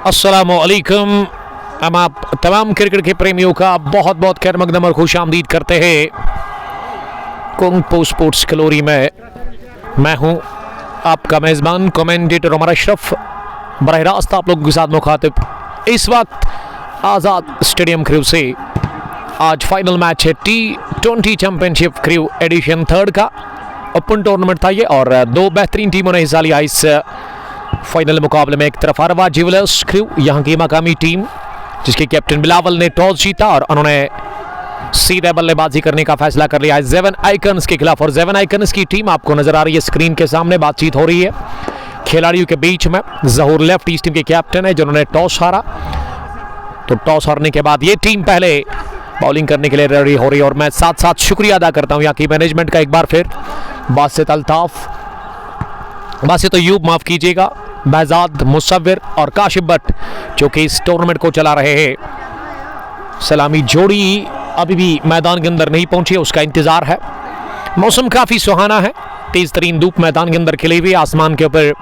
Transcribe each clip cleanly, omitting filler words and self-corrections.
अस्सलामुअलैकुम। हम आप तमाम क्रिकेट के प्रेमियों का बहुत बहुत खैर मकदम और खुश आमदीद करते हैं कुंग पो स्पोर्ट्स कलोरी में। मैं हूं आपका मेज़बान कमेंटेटर उमर अशरफ, बरह रास्त आप लोगों के साथ मुखातिब इस वक्त आज़ाद स्टेडियम क्रू से। आज फाइनल मैच है T20 चैंपियनशिप क्रू एडिशन 3 का ओपन टूर्नामेंट था ये, और दो बेहतरीन टीमों ने हिस्सा लिया इस फाइनल मुकाबले में। एक तरफ अरवा ज्वेलर्स क्रू, यहाँ की मकामी टीम जिसके कैप्टन बिलावल ने टॉस जीता और उन्होंने सीधे बल्लेबाजी करने का फैसला कर लिया है जेवन आइकन्स के खिलाफ। और जेवन आइकन्स की टीम आपको नजर आ रही है स्क्रीन के सामने, बातचीत हो रही है खिलाड़ियों के बीच में। जहूर लेफ्ट इस टीम के कैप्टन है जिन्होंने टॉस हारा, तो टॉस हारने के बाद ये टीम पहले बॉलिंग करने के लिए रेडी हो रही है। और मैं साथ साथ शुक्रिया अदा करता हूं यहाँ की मैनेजमेंट का एक बार फिर, बासित अल्ताफ, बासित अयूब माफ कीजिएगा, बहजाद मुसव्विर और काशिफ भट्ट जो कि इस टूर्नामेंट को चला रहे हैं। सलामी जोड़ी अभी भी मैदान के अंदर नहीं पहुंची है, उसका इंतजार है। मौसम काफी सुहाना है, तेज तरीन धूप मैदान के अंदर खिली हुई, आसमान के ऊपर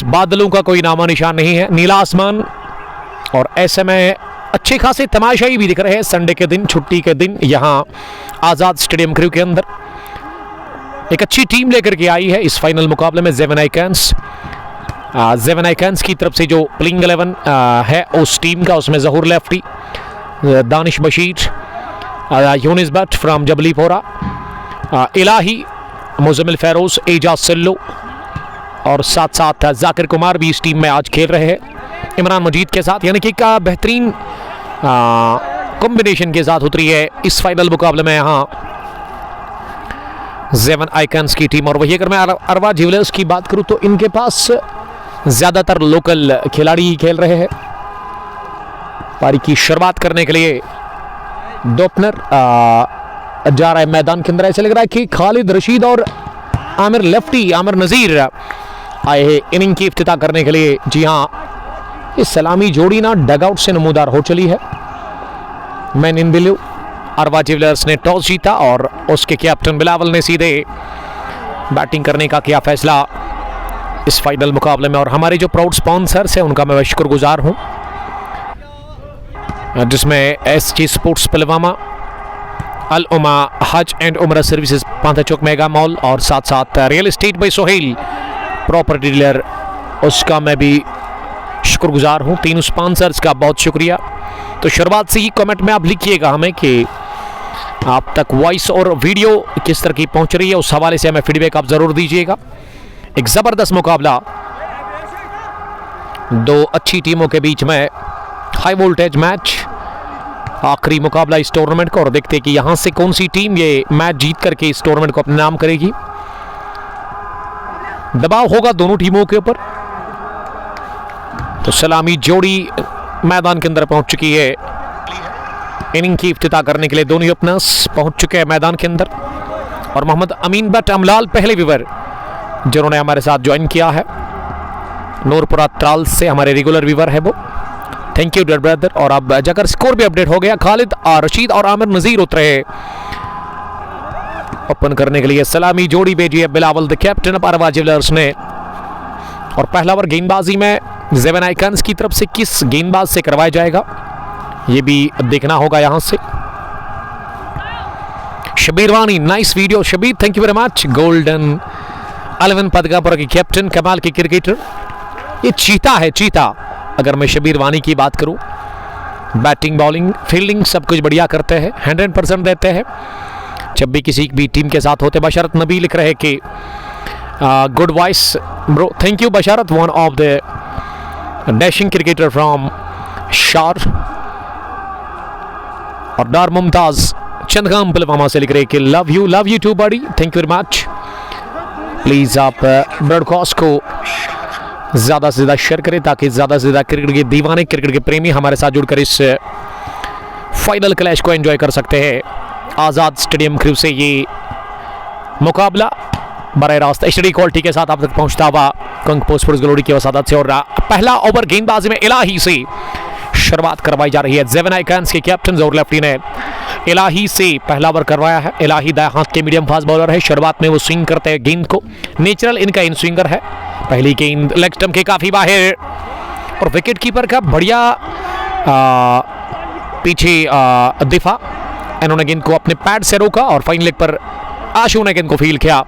बादलों का कोई नामा निशान नहीं है, नीला आसमान। और ऐसे में अच्छे खासे तमाशाई भी दिख रहे हैं संडे के दिन, छुट्टी के दिन यहाँ आज़ाद स्टेडियम क्रू के अंदर। एक अच्छी टीम लेकर के आई है इस फाइनल मुकाबले में जेवन आइकन्स। जेवन आइकन्स की तरफ से जो प्लेइंग 11 है उस टीम का, उसमें जहूर लेफ्टी, दानिश बशीर, यूनिस भट्ट फ्रॉम जबलीपोरा, इलाही, मुजम्मिल फेरोज, एजाज सिल्लो और साथ साथ जाकिर कुमार भी इस टीम में आज खेल रहे हैं इमरान मजीद के साथ। यानी कि एक बेहतरीन कॉम्बिनेशन के साथ उतरी है इस फाइनल मुकाबले में यहाँ जेवन आइकन्स की टीम। और वही अगर मैं अरवा ज्वेलर्स की बात करूं तो इनके पास ज्यादातर लोकल खिलाड़ी ही खेल रहे हैं। पारी की शुरुआत करने के लिए दोपहर जा रहा है मैदान के अंदर। ऐसा लग रहा है कि खालिद रशीद और आमिर लेफ्टी, आमिर नजीर आए हैं इनिंग की इफ्तिताह करने के लिए। जी हाँ, इस सलामी जोड़ी ना डगआउट से नमूदार हो चली है। Man in blue Arwa jewellers ने टॉस जीता और उसके कैप्टन बिलावल ने सीधे बैटिंग करने का किया फैसला इस फाइनल मुकाबले में। और हमारे जो प्राउड स्पॉन्सर्स हैं उनका मैं शुक्रगुजार हूं, जिसमें SG sports Pulwama, Al Uma Hajj and Umrah services Pantha Chowk mega mall, और साथ साथ real estate by Sohail property dealer, उसका मैं भी शुक्रगुजार हूं। तीनों स्पॉन्सर्स का बहुत शुक्रिया। तो शुरुआत से ही कमेंट में आप लिखिएगा हमें कि आप तक वॉइस और वीडियो किस तरह की पहुंच रही है, उस हवाले से हमें फीडबैक आप जरूर दीजिएगा। एक जबरदस्त मुकाबला दो अच्छी टीमों के बीच में, हाई वोल्टेज मैच, आखिरी मुकाबला इस टूर्नामेंट का। और देखते हैं कि यहां से कौन सी टीम ये मैच जीत करके इस टूर्नामेंट को अपने नाम करेगी। दबाव होगा दोनों टीमों के ऊपर। तो सलामी जोड़ी मैदान के अंदर पहुंच चुकी है, इनिंग की इफ्तिताह करने के लिए दोनों ओपनर्स पहुंच चुके हैं मैदान के अंदर। और मोहम्मद अमीन भट्ट अमलाल पहले व्यूवर जिन्होंने हमारे साथ ज्वाइन किया है, नूरपुरा त्राल से हमारे रेगुलर व्यूवर है वो, थैंक यू डियर ब्रदर। और अब जाकर स्कोर भी अपडेट हो गया, खालिद रशीद और आमिर नजीर उतरे ओपन करने के लिए। सलामी जोड़ी भेजी है Bilawal the captain of Arwa jewellers ने। और पहला ओवर गेंदबाजी में जेवन आइकन्स की तरफ से किस गेंदबाज से करवाया जाएगा ये भी देखना होगा यहां से। Shabir Wani, nice video Shabir, thank you very much. Golden 11 Padkapura की कैप्टन, कमाल की क्रिकेटर, ये चीता है चीता। अगर मैं शबीर वानी की बात करूं, बैटिंग बॉलिंग फील्डिंग सब कुछ बढ़िया करते हैं, 100% देते हैं जब भी किसी भी टीम के साथ होते। बशरत नबी लिख रहे कि good voice bro, thank you Basharat, one of the dashing cricketer from शार। और डार मुमताज चंदगाम पुलवामा से लिख रहे कि love you too buddy, thank you very much. Please आप ब्रॉडकास्ट को ज्यादा से ज्यादा शेयर करें ताकि ज्यादा से ज्यादा क्रिकेट के दीवाने, क्रिकेट के प्रेमी हमारे साथ जुड़कर इस फाइनल क्लैश को एंजॉय कर सकते हैं। आज़ाद स्टेडियम क्रू से ये मुकाबला बराह रास्त HD क्वालिटी के साथ आप तक पहुंचता हुआ कंग पो स्पोर्ट्स ग्लोरी की वसादत से। और पहला ओवर गेंदबाजी में इलाही से शुरुआत करवाई जा रही है। जेवन आइकन्स के कैप्टन जहूर लेफ्टी ने इलाही से पहला ओवर करवाया है। इलाही दाएं हाथ के मीडियम फास्ट बॉलर है। शुरुआत में वो स्विंग करते हैं गेंद को, नेचुरल इनका इन स्विंगर है। पहली गेंद लेग स्टंप के काफी बाहर, और विकेट कीपर का बढ़िया पीछे दिफा। इन्होंने गेंद को अपने पैड से रोका और फाइन लेग पर आशु ने गेंद को फील किया।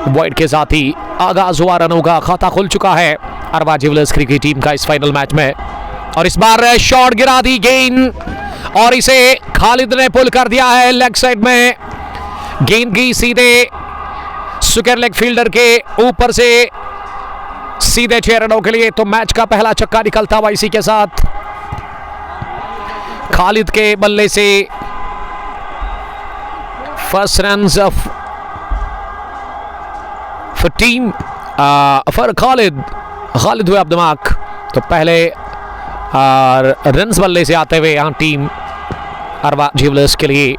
वॉइड के साथ ही आगाज हुआ रनों का खाता खुल चुका है अरवा ज्वेलर्स क्रिकेट टीम का इस फाइनल मैच में। और इस बार शॉट गिरा दी गेंद और इसे खालिद ने पुल कर दिया है लेग साइड में। गेंद की सीधे सुकर लेग फील्डर के ऊपर से सीधे 6 रनों के लिए। तो मैच का पहला छक्का निकलता हुआ इसी के साथ खालिद के बल्ले से first runs for team for Khalid हुए अब दिमाग। तो पहले रन्स बल्ले से आते हुए यहाँ टीम अरवा ज्वेलर्स के लिए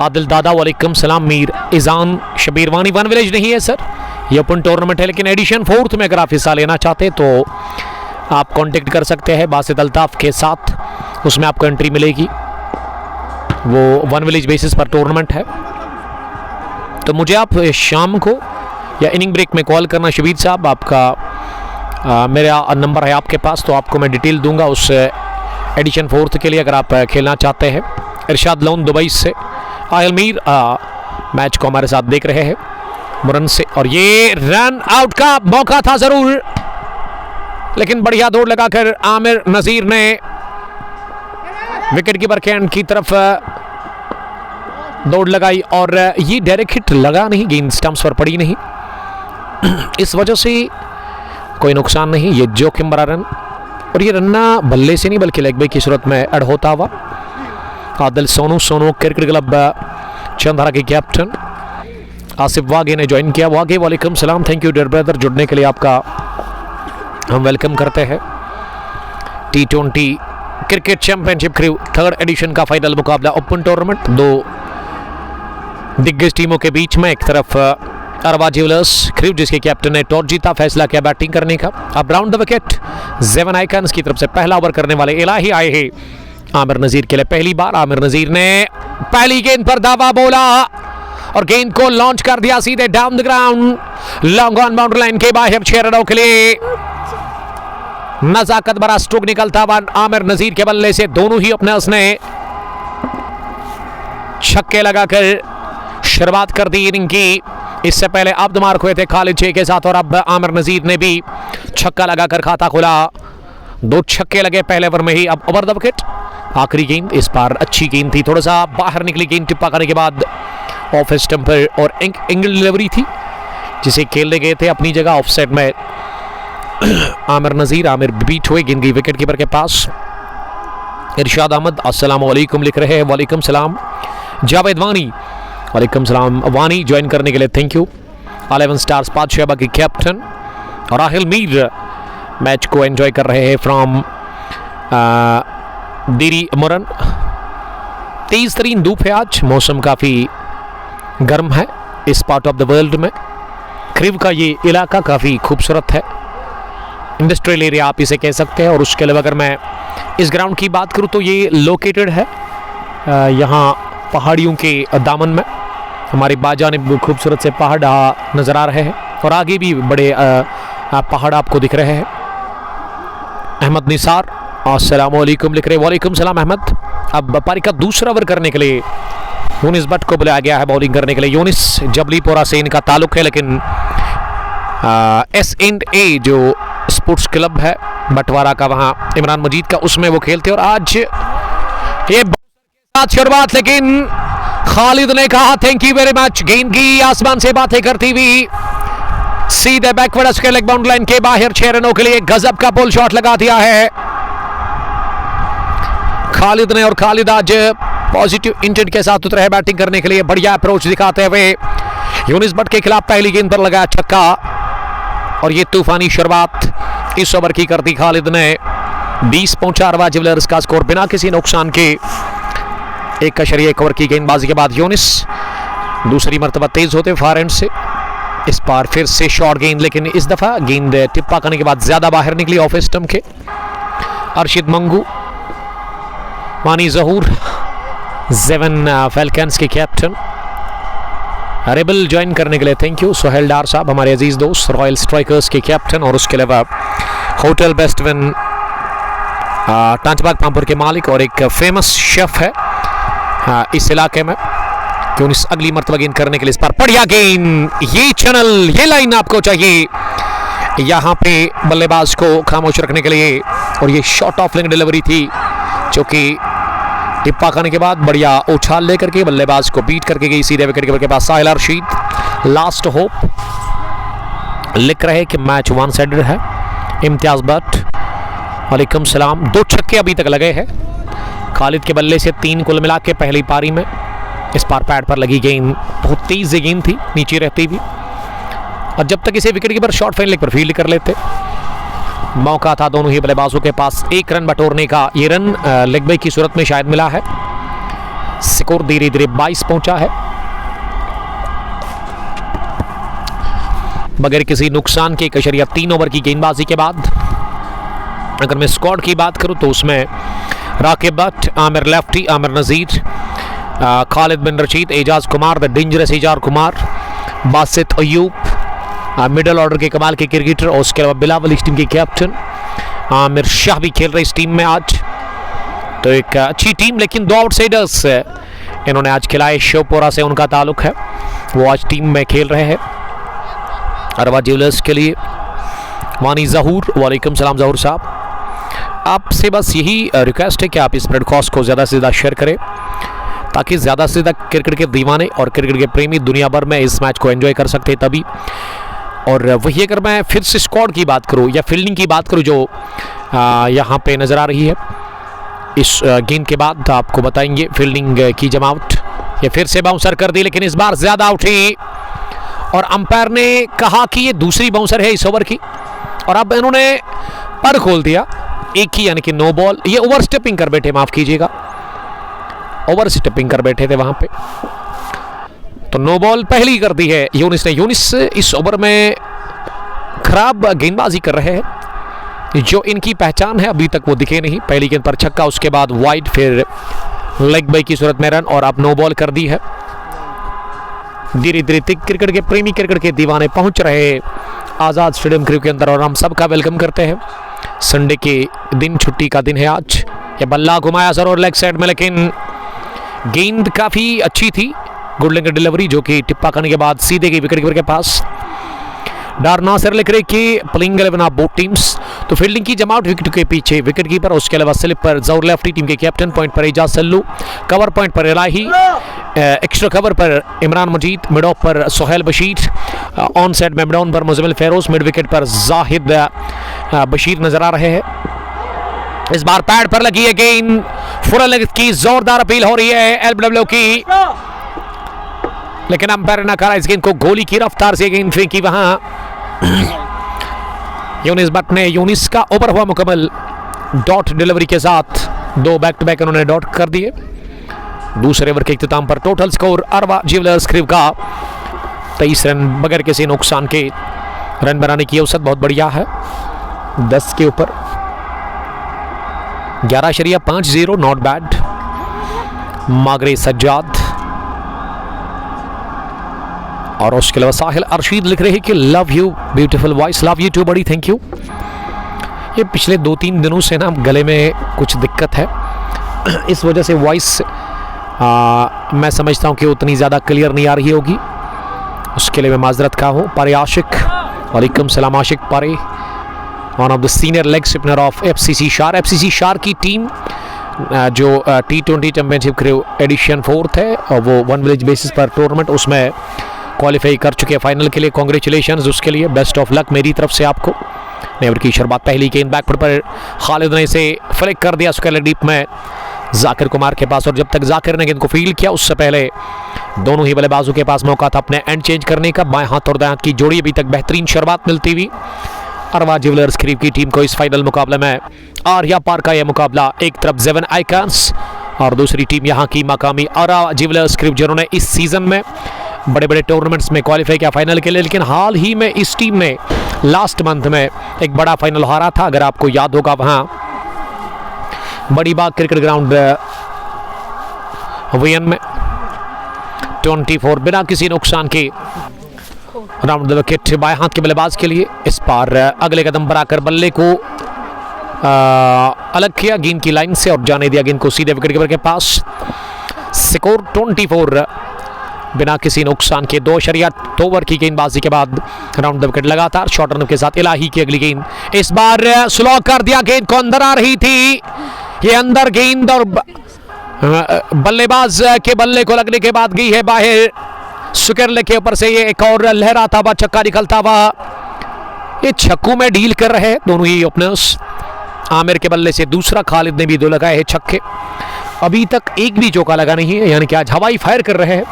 आदिल दादा वालेकुम सलाम मीर इजान शबीर वानी। वन विलेज नहीं है सर, ये ओपन टूर्नामेंट है, लेकिन एडिशन 4th में अगर आप हिस्सा लेना चाहते तो आप कांटेक्ट कर सकते हैं बासित अल्ताफ के साथ, उसमें आपको एंट्री मिलेगी। वो वन विलेज बेसिस पर टूर्नामेंट है। तो मुझे आप शाम को या इनिंग ब्रेक में कॉल करना शबीर साहब, आपका मेरा नंबर है आपके पास, तो आपको मैं डिटेल दूंगा उस एडिशन 4th के लिए अगर आप खेलना चाहते हैं। इरशाद लोन दुबई से आयल मीर मैच को हमारे साथ देख रहे हैं मुरन से। और ये रन आउट का मौका था जरूर, लेकिन बढ़िया दौड़ लगाकर आमिर नजीर ने विकेट कीपर के एंड की तरफ दौड़ लगाई और ये डायरेक्ट हिट लगा नहीं, गेंद स्टंप्स पर पड़ी नहीं, इस वजह से कोई नुकसान नहीं। ये जोखिम भरा रन, और ये रन्ना बल्ले से नहीं बल्कि लेग ब्रेक की सूरत में एड होता हुआ। आदिल सोनू क्रिकेट क्लब चंदरा के कैप्टन आसिफ वागे ने ज्वाइन किया। वागे वालेकुम सलाम, थैंक यू डियर ब्रदर, जुड़ने के लिए आपका हम वेलकम करते हैं। T20 cricket championship crew 3rd edition का फाइनल मुकाबला ओपन टूर्नामेंट, 2 दिग्गज टीमों के बीच में। एक तरफ अरवा ज्वेलर्स क्रू जिसके कैप्टन ने टॉस जीता, फैसला किया बैटिंग करने का। अब round the wicket Jeevan icons की तरफ से पहला ओवर करने वाले इलाही आए हैं आमिर नजीर के लिए। पहली बार आमिर नजीर ने पहली गेंद पर दावा बोला और गेंद को लॉन्च कर दिया सीधे down the ground, long on boundary line के बाहर 6 रनों के लिए। नजाकत भरा स्ट्रोक निकलता हुआ आमिर नजीर के बल्ले से, दोनों ही ओपनर्स ने छक्के लगाकर शुरुआत कर दी इनिंग की। इससे पहले अब्द मार्क हुए थे खालिद 6 के साथ और अब आमिर नजीर ने भी छक्का लगाकर खाता खोला। 2 छक्के लगे पहले ओवर में ही। अब ओवर द विकेट आखिरी गेंद, इस बार अच्छी गेंद थी, थोड़ा सा बाहर निकली गेंद, टिप्पा करने के बाद ऑफ स्टंप पर और एंगल डिलीवरी थी जिसे खेलने गए थे अपनी जगह ऑफ साइड में आमिर बीट हुए, गेंद गई विकेट कीपर के पास। इरशाद अहमद अस्सलाम वालेकुम लिख रहे हैं, वालेकुम सलाम। जावेद वानी वालेकुम सलाम वानी, ज्वाइन करने के लिए थैंक यू। 11 स्टार्स पादशाह की कैप्टन और राहिल मीर मैच को एंजॉय कर रहे हैं फ्रॉम दीरी मुरन। 23 तरीन धूप है आज, मौसम काफ़ी गर्म है इस पार्ट ऑफ द वर्ल्ड में। क्रिव का ये इलाका काफ़ी खूबसूरत है, इंडस्ट्रियल एरिया आप इसे कह सकते हैं। और उसके अलावा अगर मैं इस ग्राउंड की बात करूं तो ये लोकेटेड है यहाँ पहाड़ियों के दामन में। हमारी बाजानिब खूबसूरत से पहाड़ नज़र आ रहे हैं और आगे भी बड़े पहाड़ आपको दिख रहे हैं। अहमद निसार अस्सलाम वालेकुम लिख रहे, वालेकुम सलाम अहमद। अब पारी का दूसरा ओवर करने के लिए यूनिस भट्ट को बुलाया गया है बॉलिंग करने के लिए। यूनिस जबलीपोरा से इनका ताल्लुक है, लेकिन S&A जो स्पोर्ट्स क्लब है बटवारा का, वहाँ इमरान मजीद का, उसमें वो खेलते। और आज ये साथ शुरुआत, लेकिन खालिद ने कहा थैंक यू वेरी मच। गेंद की आसमान से बातें करती हुई सीधे backward square leg boundary line के बाहर 6 रनों के लिए गजब का पुल शॉट लगा दिया है खालिद ने। और खालिद आज पॉजिटिव इंटेंट के साथ उतरे हैं बैटिंग करने के लिए, बढ़िया अप्रोच दिखाते हुए यूनिस भट्ट के खिलाफ पहली गेंद पर लगाया छक्का। और ये तूफानी शुरुआत इस ओवर की कर दी खालिद ने। 20 पहुंचा अरवा ज्वेलर्स का स्कोर बिना किसी नुकसान के। 1 ओवर की गेंदबाजी के बाद यूनिस दूसरी मर्तबा तेज होते फार एंड से। इस बार फिर से शॉर्ट गेंद, लेकिन इस दफा गेंद टिप्पा करने के बाद ज्यादा बाहर निकली ऑफ स्टंप के। अरशद मंगू, मानी जहूर, जेवन फैल्कन्स के कैप्टन। रेबल ज्वाइन करने के लिए थैंक यू। सोहेल डार साहब हमारे अजीज दोस्त, रॉयल स्ट्राइकर्स के कैप्टन। और उसके अलावा होटल बेस्ट विन टांचबाग पामपुर के मालिक और एक फेमस शेफ है इस इलाके में, क्यों इस अगली मर्तबा गेंद करने के लिए इस पर बढ़िया गेंद। ये चैनल, ये लाइन आपको चाहिए यहाँ पे बल्लेबाज को खामोश रखने के लिए। और ये शॉर्ट ऑफ लेग डिलीवरी थी जो कि टिप्पा खाने के बाद बढ़िया उछाल लेकर के बल्लेबाज को बीट करके गई सीधे विकेट कीपर के पास। साहिल रशीद लास्ट होप लिख रहे कि मैच वन साइडेड है। इम्तियाज भट्ट वालेकुम सलाम। 2 छक्के अभी तक लगे हैं खालिद के बल्ले से, 3 कुल मिला के पहली पारी में। इस पार पैड पर लगी गेंद बहुत तेज गेंद थी नीचे रहती भी, और जब तक इसे wicket keeper short fine leg पर फील्ड कर लेते मौका था दोनों ही बल्लेबाजों के पास 1 रन बटोरने का। ये रन लेग बाई की सूरत में शायद मिला है। स्कोर धीरे धीरे 22 पहुंचा है बगैर किसी नुकसान के। 1.3 ओवर की गेंदबाजी के बाद अगर मैं स्क्वाड की बात करूं तो उसमें Raqib Bhat, Aamir lefty, Aamir Nazir, Khalid bin Rashid, Ejaz Kumar the dangerous Ejaz Kumar, Basit Ayub middle order के कमाल के क्रिकेटर, और उसके अलावा बिलावल इस टीम के कैप्टन, आमिर शाह भी खेल रहे इस टीम में आज। तो एक अच्छी टीम, लेकिन 2 आउटसाइडर्स इन्होंने आज खिलाए। शिवपुरा से उनका ताल्लुक है, वो आज टीम में खेल रहे हैं अरवा ज्वेलर्स के लिए। वानी जहूर, वालेकुम सलाम जहूर साहब। आपसे बस यही रिक्वेस्ट है कि आप इस ब्रॉडकास्ट को ज़्यादा से ज़्यादा शेयर करें ताकि ज़्यादा से ज़्यादा क्रिकेट के दीवाने और क्रिकेट के प्रेमी दुनिया भर में इस मैच को एंजॉय कर सकते हैं तभी। और वही अगर मैं फिर से स्क्वाड की बात करूं या फील्डिंग की बात करूं जो यहाँ पे नज़र आ रही है इस गेंद के बाद, आपको बताएंगे फील्डिंग की जमावट। ये फिर से बाउंसर कर दी, लेकिन इस बार ज़्यादा उठी और अंपायर ने कहा कि ये दूसरी बाउंसर है इस ओवर की, और अब इन्होंने पर खोल दिया एक ही, यानी कि नो बॉल। ये ओवर स्टेपिंग कर बैठे, माफ़ कीजिएगा, ओवर स्टेपिंग कर बैठे थे वहां पे, तो नो बॉल पहली कर दी है यूनिस ने। यूनिस इस ओवर में खराब गेंदबाजी कर रहे हैं, जो इनकी पहचान है अभी तक वो दिखे नहीं। पहली गेंद पर छक्का, उसके बाद वाइड, फिर लेग बाई की सूरत में रन, और अब नो बॉल कर दी है। धीरे धीरे क्रिकेट के प्रेमी, क्रिकेट के दीवाने पहुंच रहे आज़ाद स्टेडियम क्रिकेट के अंदर, और हम सबका वेलकम करते हैं। संडे के दिन, छुट्टी का दिन है आज। ये बल्ला घुमाया जरूर लेग साइड में, लेकिन गेंद काफ़ी अच्छी थी, गुड लेग डिलीवरी जो कि टिप्पा करने के बाद सीधे गई विकेट कीपर के पास। डार नासिर लिख रहे कि प्लेइंग 11 ऑफ बोथ टीम्स। तो फील्डिंग की जमावट विकेट के पीछे विकेट कीपर, उसके अलावा स्लिप पर जहूर लेफ्टी टीम के कैप्टन, पॉइंट पर एजाज सल्लू, कवर पॉइंट पर इलाही, एक्स्ट्रा कवर पर इमरान मजीद, मिड ऑफ पर सोहेल बशीर, ऑन साइड में मिड ऑन पर मुजम्मिल फेरोज, मिड विकेट पर जाहिद बशीर नजर आ रहे हैं। इस बार पैड पर लगी है गेंद, फुल लेग की जोरदार अपील हो रही है एलबीडब्ल्यू की, लेकिन अंपायर ने कहा इस गेंद को गोली की रफ्तार से गेंद फेंकी वहां। यूनिस भट्ट ने, यूनिस का ओवर हुआ मुकम्मल डॉट डिलीवरी के साथ, 2 बैक टू बैक उन्होंने डॉट कर दिए। दूसरे ओवर के इख्तिताम पर टोटल स्कोर अरवा ज्वेलर्स क्रिव का 23 रन बगैर किसी नुकसान के। रन बनाने की औसत बहुत बढ़िया है, 10 के ऊपर, 11.50, नॉट बैड। मागरे सज्जाद और उसके अलावा साहिल अरशीद लिख रहे हैं कि love you beautiful voice, love you too buddy, thank you. ये पिछले 2-3 दिनों से ना गले में कुछ दिक्कत है, इस वजह से वॉइस मैं समझता हूँ कि उतनी ज़्यादा क्लियर नहीं आ रही होगी, उसके लिए मैं माजरत का हूँ। पारे आशिक, वालेकुम सलाम आशिक पारे, one of the senior leg spinner of FCC शार। एफसीसी शार की टीम जो T20 चैंपियनशिप क्रिव एडिशन 4 है, और वो 1 विलेज बेसिस पर टूर्नामेंट उसमें क्वालिफाई कर चुके हैं फाइनल के लिए। कॉन्ग्रेचुलेशंस उसके लिए, बेस्ट ऑफ लक मेरी तरफ से आपको। नेवर की शुरुआत, पहली गेंद बैकफुट पर खालिद ने इसे फ्लिक कर दिया उसके डीप में जाकिर कुमार के पास, और जब तक जाकिर ने गेंद को फील्ड किया उससे पहले दोनों ही बल्लेबाजों के पास मौका था अपने एंड चेंज करने का। बाएं हाथ और दाएं हाथ की जोड़ी अभी तक बेहतरीन शुरुआत मिलती हुई अरवा ज्वेलर्स क्रीव की टीम को इस फाइनल मुकाबले में। आर्या पार का यह मुकाबला, एक तरफ 7 आइकॉन्स और दूसरी टीम यहाँ की मकामी अरवा ज्वेलर्स क्रीव, जिन्होंने इस सीजन में बड़े बड़े टूर्नामेंट्स में क्वालिफाई किया फाइनल के लिए, लेकिन हाल ही में इस टीम ने लास्ट मंथ में एक बड़ा फाइनल हारा था, अगर आपको याद होगा, वहाँ बड़ी बाग क्रिकेट ग्राउंड वीएन में 24 बिना किसी नुकसान के राउंड द विकेट बाएं हाथ के बल्लेबाज के लिए। इस बार अगले कदम बढ़ाकर बल्ले को अलग किया गेंद की लाइन से और जाने दिया गेंद को सीधे विकेट कीपर के पास। स्कोर 24 बिना किसी नुकसान के 2 ओवर की गेंदबाजी के बाद राउंड द विकेट लगातार शॉर्ट रन के साथ इलाही की अगली गेंद। इस बार स्लो कर दिया, गेंद को अंदर आ रही थी, ये अंदर गेंद और बल्लेबाज के बल्ले को लगने के बाद गई है बाहर। सुकेरले के ऊपर से ये एक और लहराता हुआ छक्का निकलता हुआ, ये छक्कों में डील कर रहे हैं दोनों ही ओपनर्स। आमिर के बल्ले से दूसरा, खालिद ने भी 2 लगाए हैं छक्के, अभी तक एक भी चौका लगा नहीं है, यानी कि आज हवाई फायर कर रहे हैं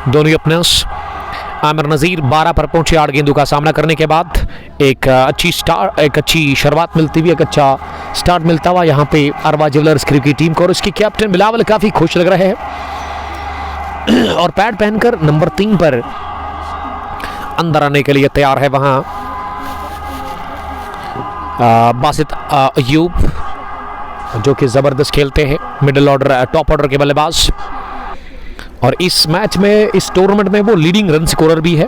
दोनों ही ओपनर्स। आमिर नज़ीर 12 पर पहुंचे 8 गेंदों का सामना करने के बाद। एक अच्छी शुरुआत मिलती हुई, एक अच्छा स्टार्ट मिलता हुआ यहाँ पे अरवा ज्वेलर्स क्रिकेट की टीम को, और उसकी कैप्टन बिलावल काफ़ी खुश लग रहे हैं और पैड पहनकर नंबर 3 पर अंदर आने के लिए तैयार है वहाँ बासित अयूब, जो कि ज़बरदस्त खेलते हैं, मिडिल ऑर्डर टॉप ऑर्डर के बल्लेबाज, और इस मैच में, इस टूर्नामेंट में वो लीडिंग रन स्कोरर भी है।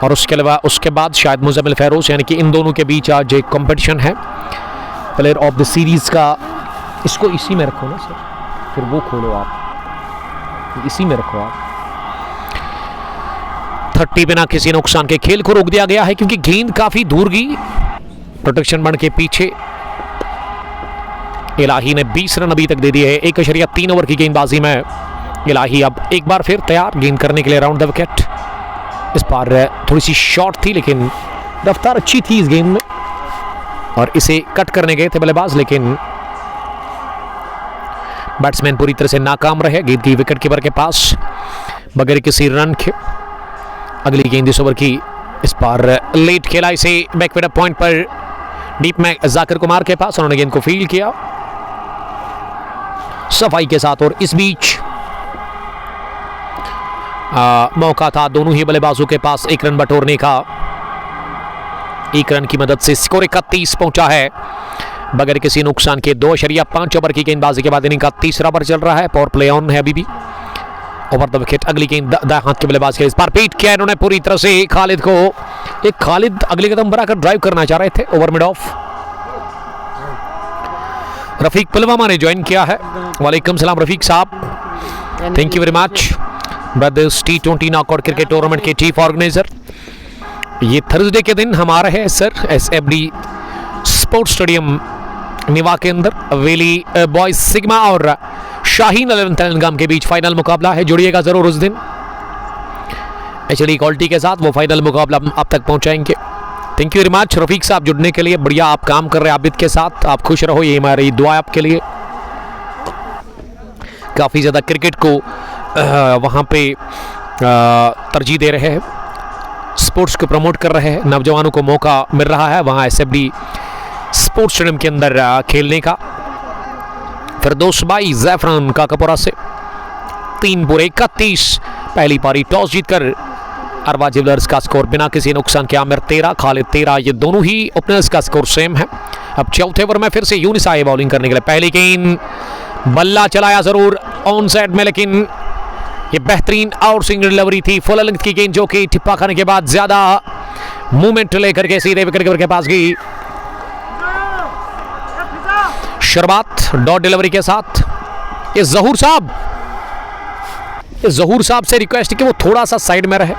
और उसके अलावा उसके बाद शायद मुजम्मिल फेरोज, यानी कि इन दोनों के बीच आज एक कंपटीशन है प्लेयर ऑफ द सीरीज का। इसको इसी में रखो ना सर, फिर वो खोलो आप, इसी में रखो आप। 30 बिना किसी नुकसान के खेल को रोक दिया गया है क्योंकि गेंद काफी दूर गई प्रोटेक्शन बन के पीछे। इलाही ने 20 रन अभी तक दे दिए हैं 1.3 ओवर की गेंदबाजी में। इलाही अब एक बार फिर तैयार गेंद करने के लिए राउंड द विकेट। इस बार थोड़ी सी शॉर्ट थी लेकिन रफ्तार अच्छी थी इस गेंद में, और इसे कट करने गए थे बल्लेबाज, लेकिन बैट्समैन पूरी तरह से नाकाम रहे। गेंद की विकेट कीपर के पास बगैर किसी रन के। अगली गेंद इस ओवर की, इस बार लेट खेला इसे बैकवर्ड पॉइंट पर डीप में जाकिर कुमार के पास, उन्होंने गेंद को फील्ड किया सफाई के साथ। और इस बीच मौका था दोनों ही बल्लेबाजों के पास 1 रन बटोरने का। 1 रन की मदद से स्कोर 31 पहुंचा है बगैर किसी नुकसान के। 2.5 ओवर की गेंदबाजी के बाद इनिंग का तीसरा ओवर चल रहा है, पावर प्ले ऑन है अभी भी। ओवर द विकेट अगली गेंद दाएं हाथ के बल्लेबाज के, इस बार पीट किया इन्होंने पूरी तरह से खालिद को। एक खालिद अगले कदम बढ़ाकर ड्राइव करना चाह रहे थे, over mid of. Rafiq Pulwama ने ज्वाइन किया है। वालेकुम सलाम रफीक साहब, thank you very much. Brothers T20 knockout cricket tournament के चीफ ऑर्गेनाइजर। ये थर्सडे के दिन हम आ रहे हैं सर SFD स्पोर्ट्स स्टेडियम निवा के अंदर। वेली बॉयज सिग्मा और शाहीन 11 तेलंगाम के बीच फाइनल मुकाबला है, जुड़िएगा जरूर उस दिन। HD क्वालिटी के साथ वो फाइनल मुकाबला आप तक पहुंचाएंगे। Thank you very much Rafiq साहब जुड़ने के लिए, बढ़िया आप काम कर रहे हैं आबिद के साथ, आप खुश रहो, ये हमारी दुआ आपके लिए। काफ़ी ज़्यादा क्रिकेट को वहाँ पे तरजीह दे रहे हैं, स्पोर्ट्स को प्रमोट कर रहे हैं, नौजवानों को मौका मिल रहा है वहाँ SFD स्पोर्ट्स स्टेडियम के अंदर खेलने का। फिरदौस भाई ज़ैफरान काकापुरा से 3 पूरे 31 पहली पारी टॉस जीतकर अरवा ज्वेलर्स का स्कोर बिना किसी नुकसान के। आमिर 13, खालिद 13, ये दोनों ही ओपनर्स का स्कोर सेम है। अब चौथे ओवर में फिर से यूनिस आए बॉलिंग करने के लिए। पहली गेंद बल्ला चलाया जरूर ऑन साइड में, लेकिन ये बेहतरीन आउट स्विंग डिलीवरी थी, फुल लेंथ की गेंद जो कि टिप्पा खाने के बाद ज्यादा मूवमेंट लेकर के सीधे विकेट कीपर के पास गई। शुरुआत डॉट डिलीवरी के साथ। ये जहूर साहब से रिक्वेस्ट है कि वो थोड़ा सा साइड में रहे,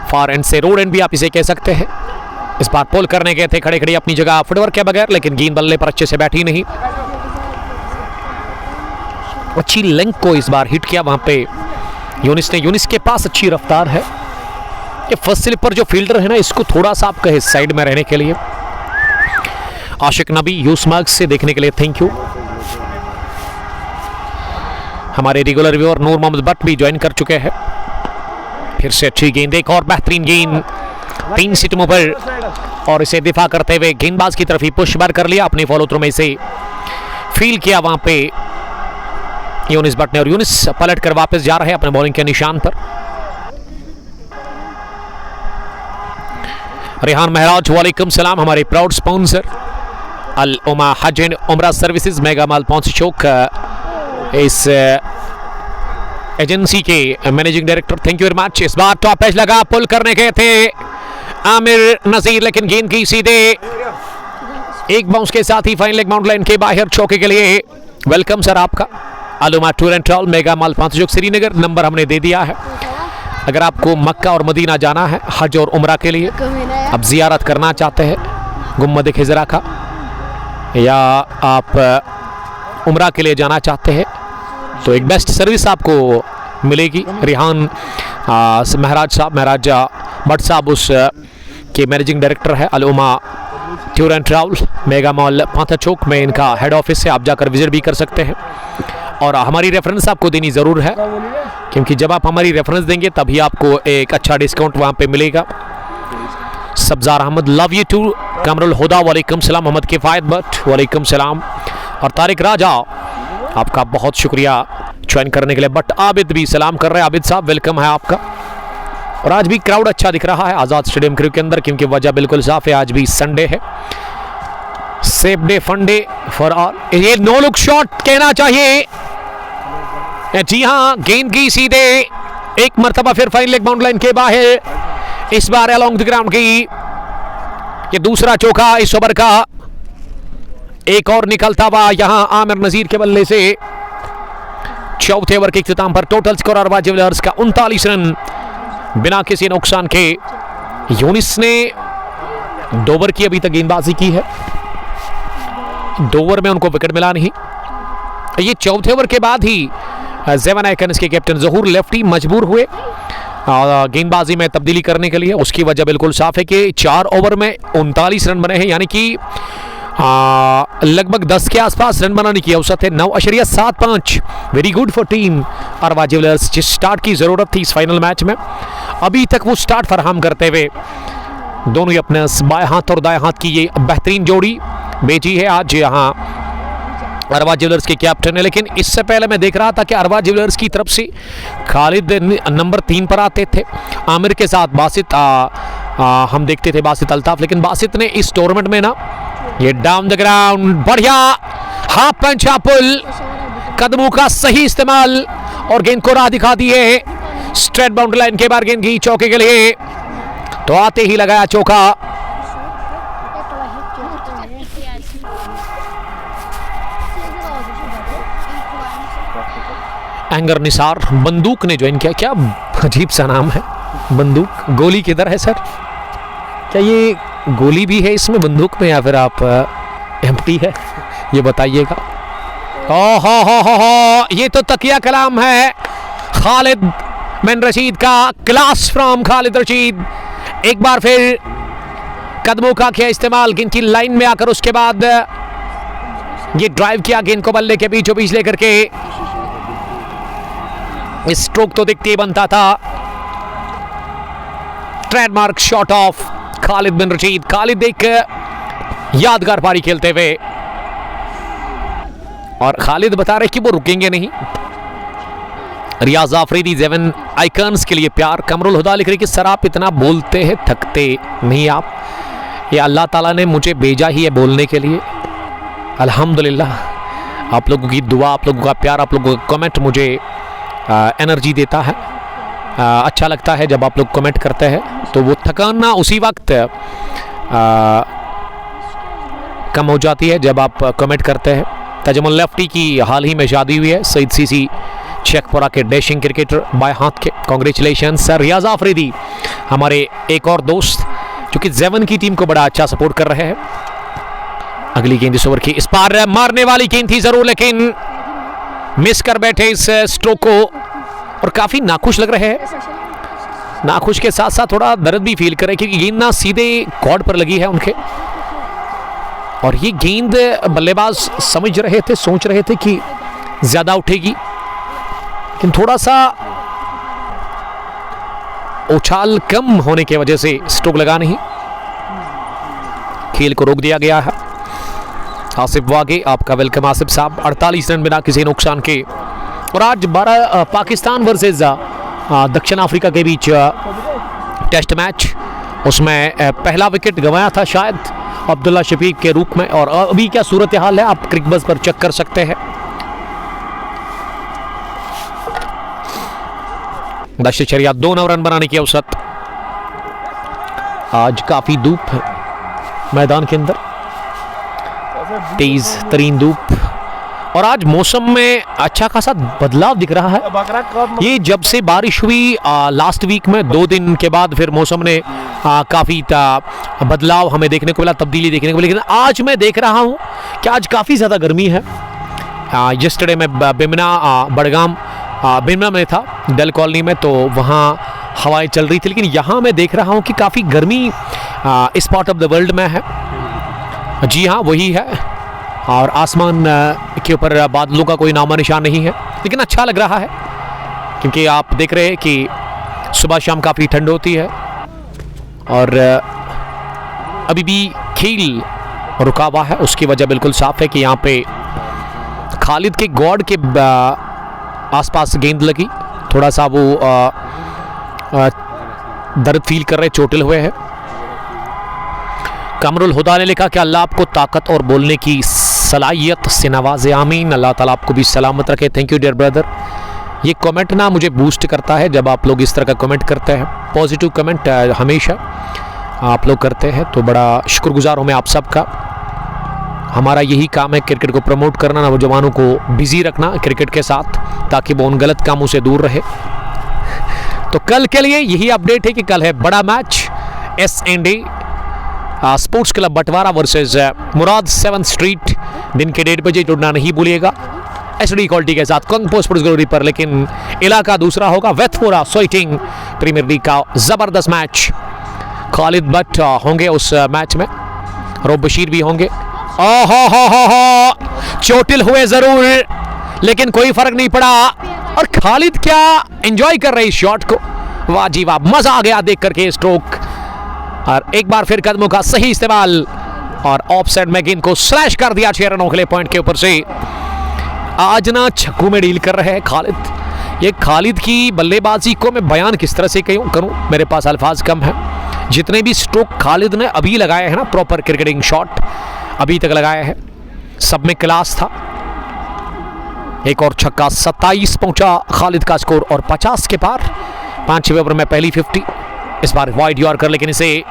फार एंड से रोड एंड भी आप इसे कह सकते हैं। इस बार पुल करने गए थे खड़े खड़े अपनी जगह फुटवर्क के बगैर, लेकिन गेंद बल्ले पर अच्छे से बैठी नहीं। अच्छी लेंथ को इस बार हिट किया वहां पे यूनिस ने। यूनिस के पास अच्छी रफ्तार है। ये फर्स्ट स्लिप पर जो फील्डर है ना, इसको थोड़ा सा आप कहे साइड में रहने के लिए। आशिक नबी यूसमार्ग से देखने के लिए थैंक यू। हमारे रेगुलर व्यूअर नूर मोहम्मद भट्ट भी ज्वाइन कर चुके हैं। फिर से अच्छी गेंद, एक और बेहतरीन गेंद 3 सिटमों पर, और इसे दिफा करते हुए गेंदबाज की तरफ ही पुश बार कर लिया, अपने फॉलो थ्रू में इसे फील किया वहां पे यूनिस भट्ट ने। और यूनिस पलट कर वापस जा रहे हैं अपने बॉलिंग के निशान पर। रेहान महराज वालेकुम सलाम, हमारे proud sponsor Al Uma Hajj and Umrah services mega माल पहुंच चौक इस एजेंसी के managing director, thank you very much. इस बार टॉप एज लगा, पुल करने गए थे आमिर नजीर, लेकिन गेंद की सीधे एक बाउंस के साथ ही फाइन लेग माउंट लाइन के बाहर चौके के लिए। वेलकम सर आपका। आलूमा tour and travel mega mall पांचजोक श्रीनगर, नंबर हमने दे दिया है। अगर आपको मक्का और मदीना जाना है हज और उम्रा के लिए, आप जियारत करना चाहते हैं गुम्बद खिजरा का, या आप उम्रा के लिए जाना चाहते हैं, तो एक बेस्ट सर्विस आपको मिलेगी। रिहान महराज भट्ट साहब उस के मैनेजिंग डायरेक्टर है। आलूमा tour and travel mega mall Pantha Chowk में इनका हेड ऑफिस है, आप जाकर विजिट भी कर सकते हैं। और हमारी रेफरेंस आपको देनी ज़रूर है, क्योंकि जब आप हमारी रेफरेंस देंगे तभी आपको एक अच्छा डिस्काउंट वहाँ पे मिलेगा। Sabzar Ahmad, love you too. Qamrul Huda, वालेकुम सलाम। मोहम्मद किफ़ायत भट्ट, वालेकुम सलाम। और तारिक राजा, आपका बहुत शुक्रिया ज्वाइन करने के लिए। बट आबिद भी सलाम कर रहे हैं। आबिद साहब वेलकम है आपका। और आज भी क्राउड अच्छा दिख रहा है आज़ाद स्टेडियम क्रिक के अंदर, क्योंकि वजह बिल्कुल साफ है, आज भी संडे है। Safe day fun day for all. ये नो लुक शॉट कहना चाहिए। जी हाँ, गेंद की सीधे एक मरतबा फिर फाइन लेग बाउंड लाइन के बाहर, इस बार अलोंग द ग्राउंड की। ये दूसरा चौका इस ओवर का, एक और निकलता हुआ यहां आमिर नजीर के बल्ले से। चौथे ओवर के इख्तिताम पर टोटल स्कोर अरवा ज्वेलर्स का 39 रन बिना किसी नुकसान के। यूनिस ने 2 ओवर की अभी तक गेंदबाजी की है, 2 ओवर में उनको विकेट मिला नहीं। ये चौथे ओवर के बाद ही ज़ेवन आइकन्स के कैप्टन ज़हूर लेफ्टी मजबूर हुए गेंदबाजी में तब्दीली करने के लिए। उसकी वजह बिल्कुल साफ है कि 4 ओवर में 39 रन बने हैं, यानी कि लगभग 10 के आसपास रन बनाने की औसत है। 9.75 very good for team Arwa jewellers, जिस स्टार्ट की ज़रूरत थी इस फाइनल मैच में, अभी तक वो स्टार्ट फराहम करते हुए दोनों ही अपने बाएं हाथ और दाएं हाथ की ये बेहतरीन जोड़ी बेची है आज यहाँ अरवा ज्वेलर्स के कैप्टन है। लेकिन इससे पहले मैं देख रहा था कि अरवा ज्वेलर्स की तरफ से खालिद नंबर 3 पर आते थे, आमिर के साथ बासित हम देखते थे बासित अल्ताफ। लेकिन बासित ने इस टूर्नामेंट में ना ये डाउन द ग्राउंड बढ़िया हाफ पंचा पुल, कदमों का सही इस्तेमाल और गेंद को राह दिखा दी है स्ट्रेट बाउंड्री लाइन के बाहर गेंद की चौके के लिए। तो आते ही लगाया चौका। एंगर निसार, बंदूक ने ज्वाइन किया। क्या अजीब सा नाम है बंदूक। गोली किधर है सर? क्या ये गोली भी है इसमें बंदूक में, या फिर आप एम्प्टी है, ये बताइएगा। हो ये तो तकिया कलाम है खालिद बिन रशीद का। Class from Khalid Rashid. एक बार फिर कदमों का किया इस्तेमाल गेंद की लाइन में आकर, उसके बाद ये ड्राइव किया गेंद को बल्ले के बीचों बीच लेकर के। स्ट्रोक तो दिखते ही बनता था। Trademark shot of Khalid bin Rashid. Khalid एक यादगार पारी खेलते हुए, और खालिद बता रहे कि वो रुकेंगे नहीं। रियाज आफरीदी, ज़ेवन आइकन्स के लिए प्यार। कमरुल हुदा लिख रहे कि सर आप इतना बोलते हैं, थकते नहीं आप? ये अल्लाह ताला ने मुझे भेजा ही है बोलने के लिए। अल्हम्दुलिल्लाह, आप लोगों की दुआ, आप लोगों का प्यार, आप लोगों का कमेंट मुझे एनर्जी देता है। अच्छा लगता है जब आप लोग कमेंट करते हैं, तो वो थकान ना उसी वक्त कम हो जाती है जब आप कमेंट करते हैं। तजमुल लेफ्टी की हाल ही में शादी हुई है, सईद सीसी शेखपुरा के डैशिंग क्रिकेटर बाएं हाथ के। Congratulation sir. रियाज आफरीदी हमारे एक और दोस्त जो कि ज़ेवन की टीम को बड़ा अच्छा सपोर्ट कर रहे हैं। अगली गेंद इस ओवर की, इस पार मारने वाली गेंद थी जरूर, लेकिन मिस कर बैठे इस स्ट्रोक को, और काफी नाखुश लग रहे हैं। नाखुश के साथ साथ थोड़ा दर्द भी फील करे, क्योंकि गेंद ना सीधे कॉर्ड पर लगी है उनके, और ये गेंद बल्लेबाज समझ रहे थे, सोच रहे थे कि ज्यादा उठेगी, लेकिन थोड़ा सा उछाल कम होने की वजह से स्ट्रोक लगा नहीं, खेल को रोक दिया गया है। आसिफ वागे, आपका वेलकम आसिफ साहब। 48 रन बिना किसी नुकसान के। और आज 12 पाकिस्तान वर्सेस दक्षिण अफ्रीका के बीच टेस्ट मैच, उसमें पहला विकेट गंवाया था शायद अब्दुल्ला शफीक के रूप में। और अभी क्या सूरत हाल है आप क्रिक बज़ पर चेक कर सकते हैं। 10.2 रन बनाने की औसत। आज काफी धूप है मैदान के अंदर, तेज तरीन धूप, और आज मौसम में अच्छा खासा बदलाव दिख रहा है। ये जब से बारिश हुई लास्ट वीक में 2 दिन के बाद फिर मौसम ने काफ़ी बदलाव हमें देखने को मिला, तब्दीली देखने को मिली। लेकिन आज मैं देख रहा हूँ कि आज काफ़ी ज़्यादा गर्मी है। यस्टरडे में बिमना बड़गाम बिमना में था, डल कॉलोनी में, तो वहाँ हवाएं चल रही थी। लेकिन यहाँ मैं देख रहा हूँ कि काफ़ी गर्मी इस पार्ट ऑफ द वर्ल्ड में है। जी हाँ, वही है, और आसमान के ऊपर बादलों का कोई नामा निशान नहीं है। लेकिन अच्छा लग रहा है क्योंकि आप देख रहे हैं कि सुबह शाम काफ़ी ठंड होती है, और अभी भी खेल रुका हुआ है। उसकी वजह बिल्कुल साफ है कि यहाँ पे खालिद के गॉड के आसपास गेंद लगी, थोड़ा सा वो दर्द फील कर रहे, चोटिल हुए हैं। कमरुल हुदा ने लिखा कि अल्लाह आपको ताकत और बोलने की सलाहियत से नवाज़े, आमीन। अल्लाह ताला आपको भी सलामत रखे। Thank you dear brother. ये कमेंट ना मुझे बूस्ट करता है जब आप लोग इस तरह का कमेंट करते हैं, पॉजिटिव कमेंट हमेशा आप लोग करते हैं, तो बड़ा शुक्रगुजार हूँ मैं आप सबका। हमारा यही काम है क्रिकेट को प्रमोट करना, नौजवानों को बिजी रखना क्रिकेट के साथ, ताकि वो उन गलत कामों से दूर रहे। तो कल के लिए यही अपडेट है कि कल है बड़ा मैच, S&A स्पोर्ट्स क्लब बटवारा वर्सेस मुराद 7th स्ट्रीट, दिन के 1:30 बजे। जुड़ना नहीं भूलिएगा HD क्वालिटी के साथ कंग पोस्ट स्पोर्ट्स ग्लोरी पर। लेकिन इलाका दूसरा होगा, वेथपुरा सोइटिंग प्रीमियर लीग का जबरदस्त मैच। खालिद भट्ट होंगे उस मैच में, रऊफ बशीर भी होंगे। चोटिल हुए जरूर, लेकिन कोई फर्क नहीं पड़ा, और खालिद क्या एंजॉय कर रहे इस शॉट को, वाह जी वाह, मजा आ गया देख करके स्ट्रोक। और एक बार फिर कदमों का सही इस्तेमाल, और ऑफ साइड में गेंद को स्लैश कर दिया 6 रनों के लिए पॉइंट के ऊपर से। आज ना छक्कों में डील कर रहे हैं खालिद। ये खालिद की बल्लेबाजी को मैं बयान किस तरह से करूं, मेरे पास अल्फाज कम है। जितने भी स्ट्रोक खालिद ने अभी लगाए हैं ना, प्रॉपर क्रिकेटिंग शॉट अभी तक लगाया है, सब में क्लास था। एक और छक्का, 27 पहुंचा खालिद का स्कोर, और 50 के पार। 5वें ओवर में पहली 50, इस बार वाइड यॉर्कर, लेकिन इसे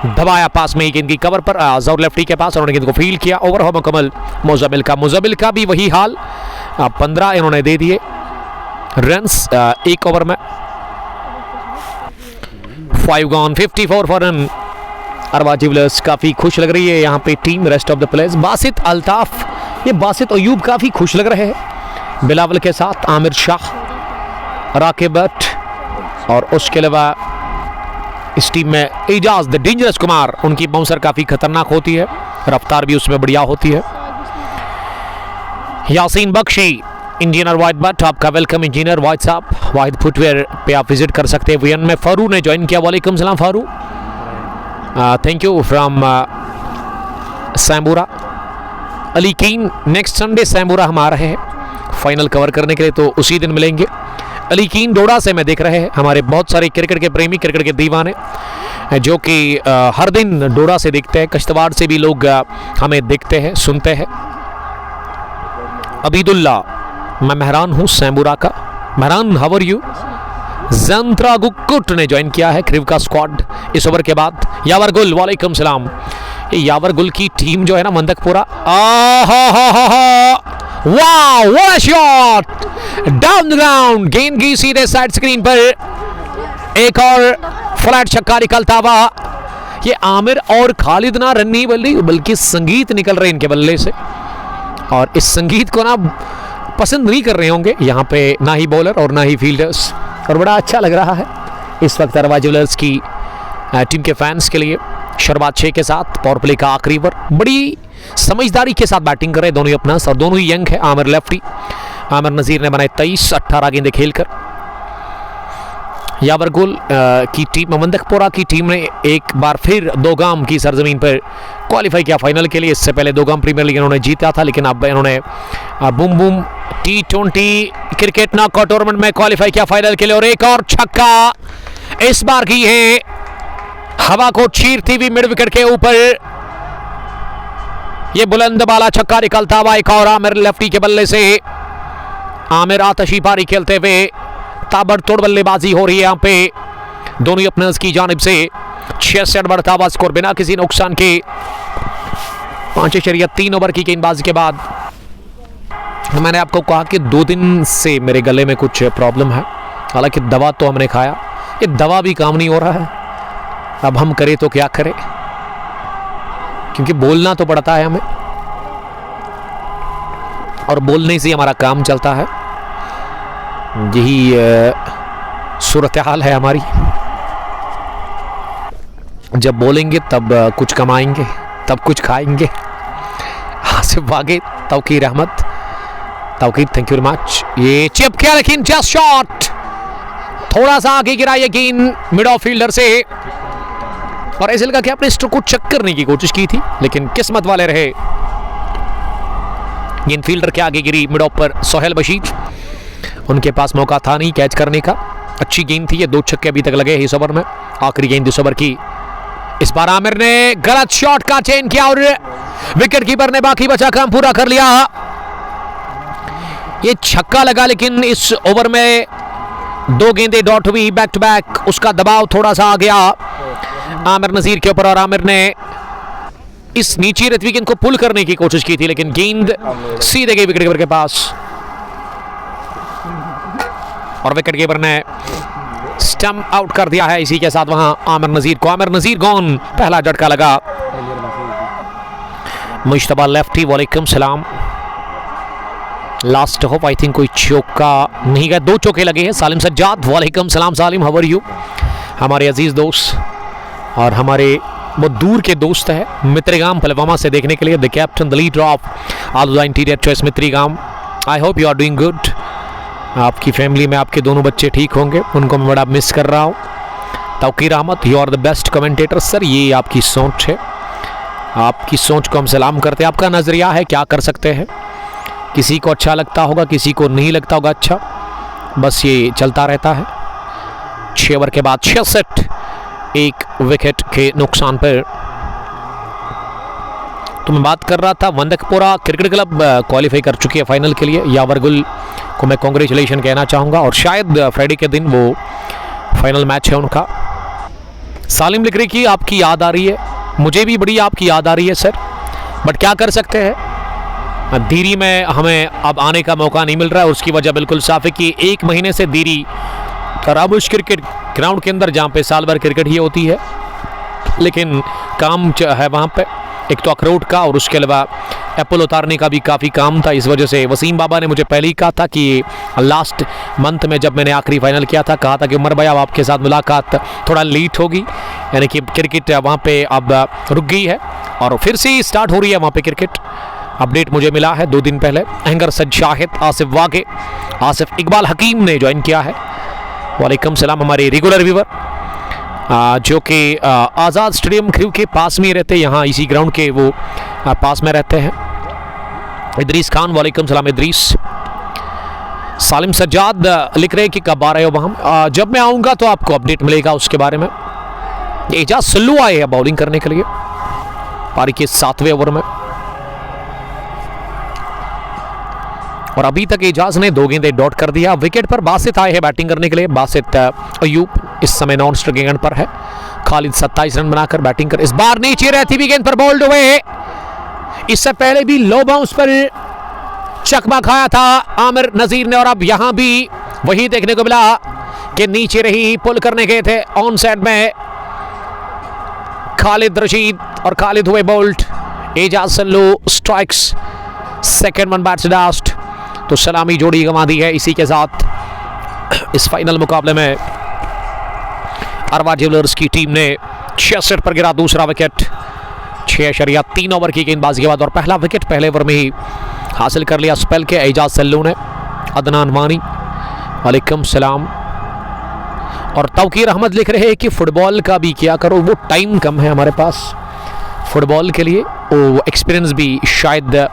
दबाया पास में ही गेंद की कवर पर, जरूर लेफ्टी के पास, उन्होंने गेंद को फील्ड किया। ओवर हो मुकम्मल मुजमिल का भी वही हाल, 15 इन्होंने दे दिए रन्स एक ओवर में। 5 gone, 54 for run. Arwa jewellers काफ़ी खुश लग रही है यहाँ पे team, rest of the players. Basit Altaf, ये बासित अयूब काफ़ी खुश लग रहे हैं बिलावल के साथ, आमिर शाह, राकिब भट्ट, और उसके अलावा इस टीम में एजाज द डेंजरस कुमार, उनकी बाउंसर काफ़ी खतरनाक होती है, रफ्तार भी उसमें बढ़िया होती है। यासीन बख्शी, इंजीनियर वाहिद भट्ट, आपका वेलकम इंजीनियर वाहिद साहब। वाहिद फुटवेयर पे आप विजिट कर सकते हैं। वीएन में फारू ने ज्वाइन किया, वालेकुम सलाम फारू, थैंक यू फ्रॉम सैम्बूरा। अली कीन, नेक्स्ट संडे सैम्बूरा हम आ रहे हैं फाइनल कवर करने के लिए, तो उसी दिन मिलेंगे। अली कीन डोडा से मैं देख रहे हैं हमारे बहुत सारे क्रिकेट के प्रेमी, क्रिकेट के दीवाने, जो कि हर दिन डोडा से देखते हैं, कश्तवाड़ से भी लोग हमें देखते हैं, सुनते हैं। अबीदुल्ला, मैं मेहरान हूँ सैम्बूरा का। Mehran, how are you? जंत्रा गुक्कुट ने ज्वाइन किया है क्रिव का स्क्वाड इस ओवर के बाद। यावर गुल, वालेकुम सलाम। ये यावर गुल की टीम जो है ना मंदकपुरा, वाह what a shot down the ground, गेंद की सीधे साइड स्क्रीन पर, एक और फ्लैट छक्का निकलता हुआ। ये आमिर और खालिद ना रन नहीं बल्कि संगीत निकल रहे इनके बल्ले से, और इस संगीत को ना पसंद नहीं कर रहे होंगे यहाँ पे ना ही बॉलर और ना ही फील्डर्स, और बड़ा अच्छा लग रहा है इस वक्त अरवा ज्वेलर्स की टीम के फैंस के लिए। शरबाद 6 के साथ पावर प्ले का आखिरी ओवर, बड़ी समझदारी के साथ बैटिंग कर रहे दोनों ही अपना, और दोनों ही यंग है। आमिर लेफ्टी, आमिर नज़ीर ने बनाए 23, 18 गेंदें खेलकर। यावर गुल की टीम, मंदकपुरा की टीम ने एक बार फिर दोगाम की सरजमीन पर क्वालिफाई किया फाइनल के लिए। इससे पहले दोगाम प्रीमियर लीग इन्होंने जीता था, लेकिन अब इन्होंने boom boom T20 cricket knockout tournament में क्वालिफाई किया फाइनल के लिए। और एक और छक्का इस बार की है, हवा को चीरती हुई मिड विकेट के ऊपर, ये बुलंद बाला छक्का निकलता हुआ। एक और आमिर लेफ्टी के बल्ले से, आमिर आतशी पारी खेलते हुए ताबड़तोड़ बल्लेबाजी हो रही है यहाँ पे दोनों ही अपने की जानिब से। 66 बढ़ता हुआ स्कोर बिना किसी नुकसान के 5.3 ओवर की गेंदबाजी के बाद। मैंने आपको कहा कि 2 दिन से मेरे गले में कुछ प्रॉब्लम है, हालांकि दवा तो हमने खाया, ये दवा भी काम नहीं हो रहा है। अब हम करें तो क्या करें, क्योंकि बोलना तो पड़ता है हमें और बोलने से हमारा काम चलता है। यही सूरत हाल है हमारी। जब बोलेंगे तब कुछ कमाएंगे, तब कुछ खाएंगे। Asif Wagay, Tauqeer Ahmad, Tauqeer thank you very much. ये चिप किया लेकिन जस्ट शॉट, थोड़ा सा आगे गिरा ये गेंद मिड ऑफ फील्डर से और ऐसे लगा कि अपने स्ट्रोक को चेक करने की कोशिश की थी लेकिन किस्मत वाले रहे। गेंद फील्डर के आगे गिरी मिड ऑफ पर सोहेल बशीर, उनके पास मौका था नहीं कैच करने का। अच्छी गेंद थी, ये 2 छक्के अभी तक लगे इस ओवर में, आखिरी गेंद इस ओवर की। इस बार आमिर ने गलत शॉट का चयन किया और विकेट कीपर ने बाकी बचा काम पूरा कर लिया। ये छक्का लगा लेकिन इस ओवर में 2 गेंदें डॉट हुई बैक टू बैक, उसका दबाव थोड़ा सा आ गया आमिर नजीर के ऊपर और आमिर ने इस नीचे रहती गेंद को पुल करने की कोशिश की थी लेकिन गेंद सीधे गई विकेट कीपर के पास और विकेट कीपर ने स्टंप आउट कर दिया है। इसी के साथ वहां आमिर नजीर को, आमिर नजीर गॉन, पहला झटका लगा। मुश्तबा लेफ्टी, वालेकुम सलाम। लास्ट होप आई थिंक कोई चौका नहीं गया, 2 चौके लगे हैं। सालिम सज्जाद, वालेकुम सलाम सालिम, हाउ आर यू। हमारे अजीज दोस्त और हमारे वो दूर के दोस्त है मित्रीगाम पुलवामा से देखने के लिए, the captain the leader of आलुदा interior choice Mitrigam. I hope you are doing good. आपकी फैमिली में आपके दोनों बच्चे ठीक होंगे, उनको मैं बड़ा मिस कर रहा हूँ। Tauqeer Ahmad, you are the best commentator sir, ये आपकी सोच है, आपकी सोच को हम सलाम करते हैं। आपका नज़रिया है, क्या कर सकते हैं, किसी को अच्छा लगता होगा, किसी को नहीं लगता होगा अच्छा, बस ये चलता रहता है। 6 ओवर के बाद 66, 1 विकेट के नुकसान पर। तो मैं बात कर रहा था वंदकपुरा क्रिकेट क्लब क्वालिफाई कर चुकी है फाइनल के लिए। यावरगुल को मैं कॉन्ग्रेचुलेशन कहना चाहूँगा और शायद फ्राइडे के दिन वो फाइनल मैच है उनका। सालिम लिख रही कि आपकी याद आ रही है, मुझे भी बड़ी आपकी याद आ रही है सर, बट क्या कर सकते हैं, दीरी में हमें अब आने का मौका नहीं मिल रहा है। उसकी वजह बिल्कुल साफ है कि 1 महीने से दीरी राबुश क्रिकेट ग्राउंड के अंदर, जहाँ पे साल भर क्रिकेट ही होती है, लेकिन काम है वहाँ पे, एक तो अखरोट का और उसके अलावा एप्पल उतारने का भी काफ़ी काम था। इस वजह से वसीम बाबा ने मुझे पहले ही कहा था कि लास्ट मंथ में जब मैंने आखिरी फाइनल किया था, कहा था कि उमर भाई अब आपके साथ मुलाकात थोड़ा लेट होगी, यानी कि क्रिकेट वहाँ पे अब रुक गई है और फिर से स्टार्ट हो रही है वहाँ पे क्रिकेट। अपडेट मुझे मिला है 2 दिन पहले। एंगर सज्ज शाहिद, आसिफ वागे, आसिफ इकबाल हकीम ने ज्वाइन किया है, वालेकुम सलाम। हमारे रेगुलर व्यूवर जो कि आज़ाद स्टेडियम क्रू के पास में रहते हैं, यहाँ इसी ग्राउंड के वो पास में रहते हैं। इदरीस खान, वालेकुम सलाम इदरीस। सालिम सज्जाद लिख रहे हैं कि कब आ रहे हो वहाँ, जब मैं आऊँगा तो आपको अपडेट मिलेगा उसके बारे में। एजाज सल्लू आए हैं बॉलिंग करने के लिए पारी के 7वें ओवर में और अभी तक एजाज ने 2 गेंदें डॉट कर दिया। विकेट पर बासित आए हैं बैटिंग करने के लिए। बासित अयूब इस समय नॉन स्ट्राइकिंग एंड पर है। खालिद 27 रन बनाकर बैटिंग कर, इस बार नीचे रहती भी गेंद पर बोल्ड हुए। इससे पहले भी लो बाउंस पर चकमा खाया था आमिर नजीर ने और अब यहां भी वही देखने को मिला कि नीचे रही, पुल करने गए थे ऑन साइड में खालिद रशीद और खालिद हुए bowled. Ejaz Sallu strikes, second one bats last, तो सलामी जोड़ी गंवा दी है। इसी के साथ इस फाइनल मुकाबले में अरवा ज्वेलर्स की टीम ने 66 पर गिरा दूसरा विकेट 6.3 ओवर की गेंदबाजी के बाद और पहला विकेट पहले ओवर में ही हासिल कर लिया स्पेल के एजाज सल्लू ने। अदनान वानी, वालेकुम सलाम। और तौकीर अहमद लिख रहे हैं कि फुटबॉल का भी क्या करो, वो टाइम कम है हमारे पास फुटबॉल के लिए, वो एक्सपीरियंस भी शायद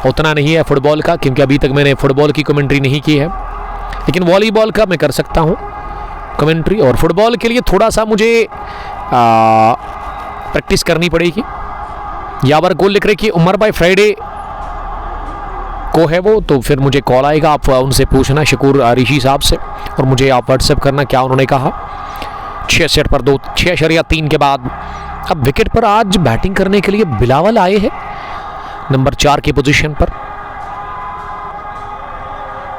उतना नहीं है फुटबॉल का, क्योंकि अभी तक मैंने फुटबॉल की कमेंट्री नहीं की है, लेकिन वॉलीबॉल का मैं कर सकता हूँ कमेंट्री। और फुटबॉल के लिए थोड़ा सा मुझे प्रैक्टिस करनी पड़ेगी। यावर गोल लिख रहे कि उमर भाई फ्राइडे को है वो, तो फिर मुझे कॉल आएगा, आप उनसे पूछना शकूर ऋषि साहब से, और मुझे आप व्हाट्सएप करना क्या उन्होंने कहा। 66 पर 2, 6.3 के बाद अब विकेट पर आज बैटिंग करने के लिए बिलावल आए हैं नंबर 4 की पोजीशन पर।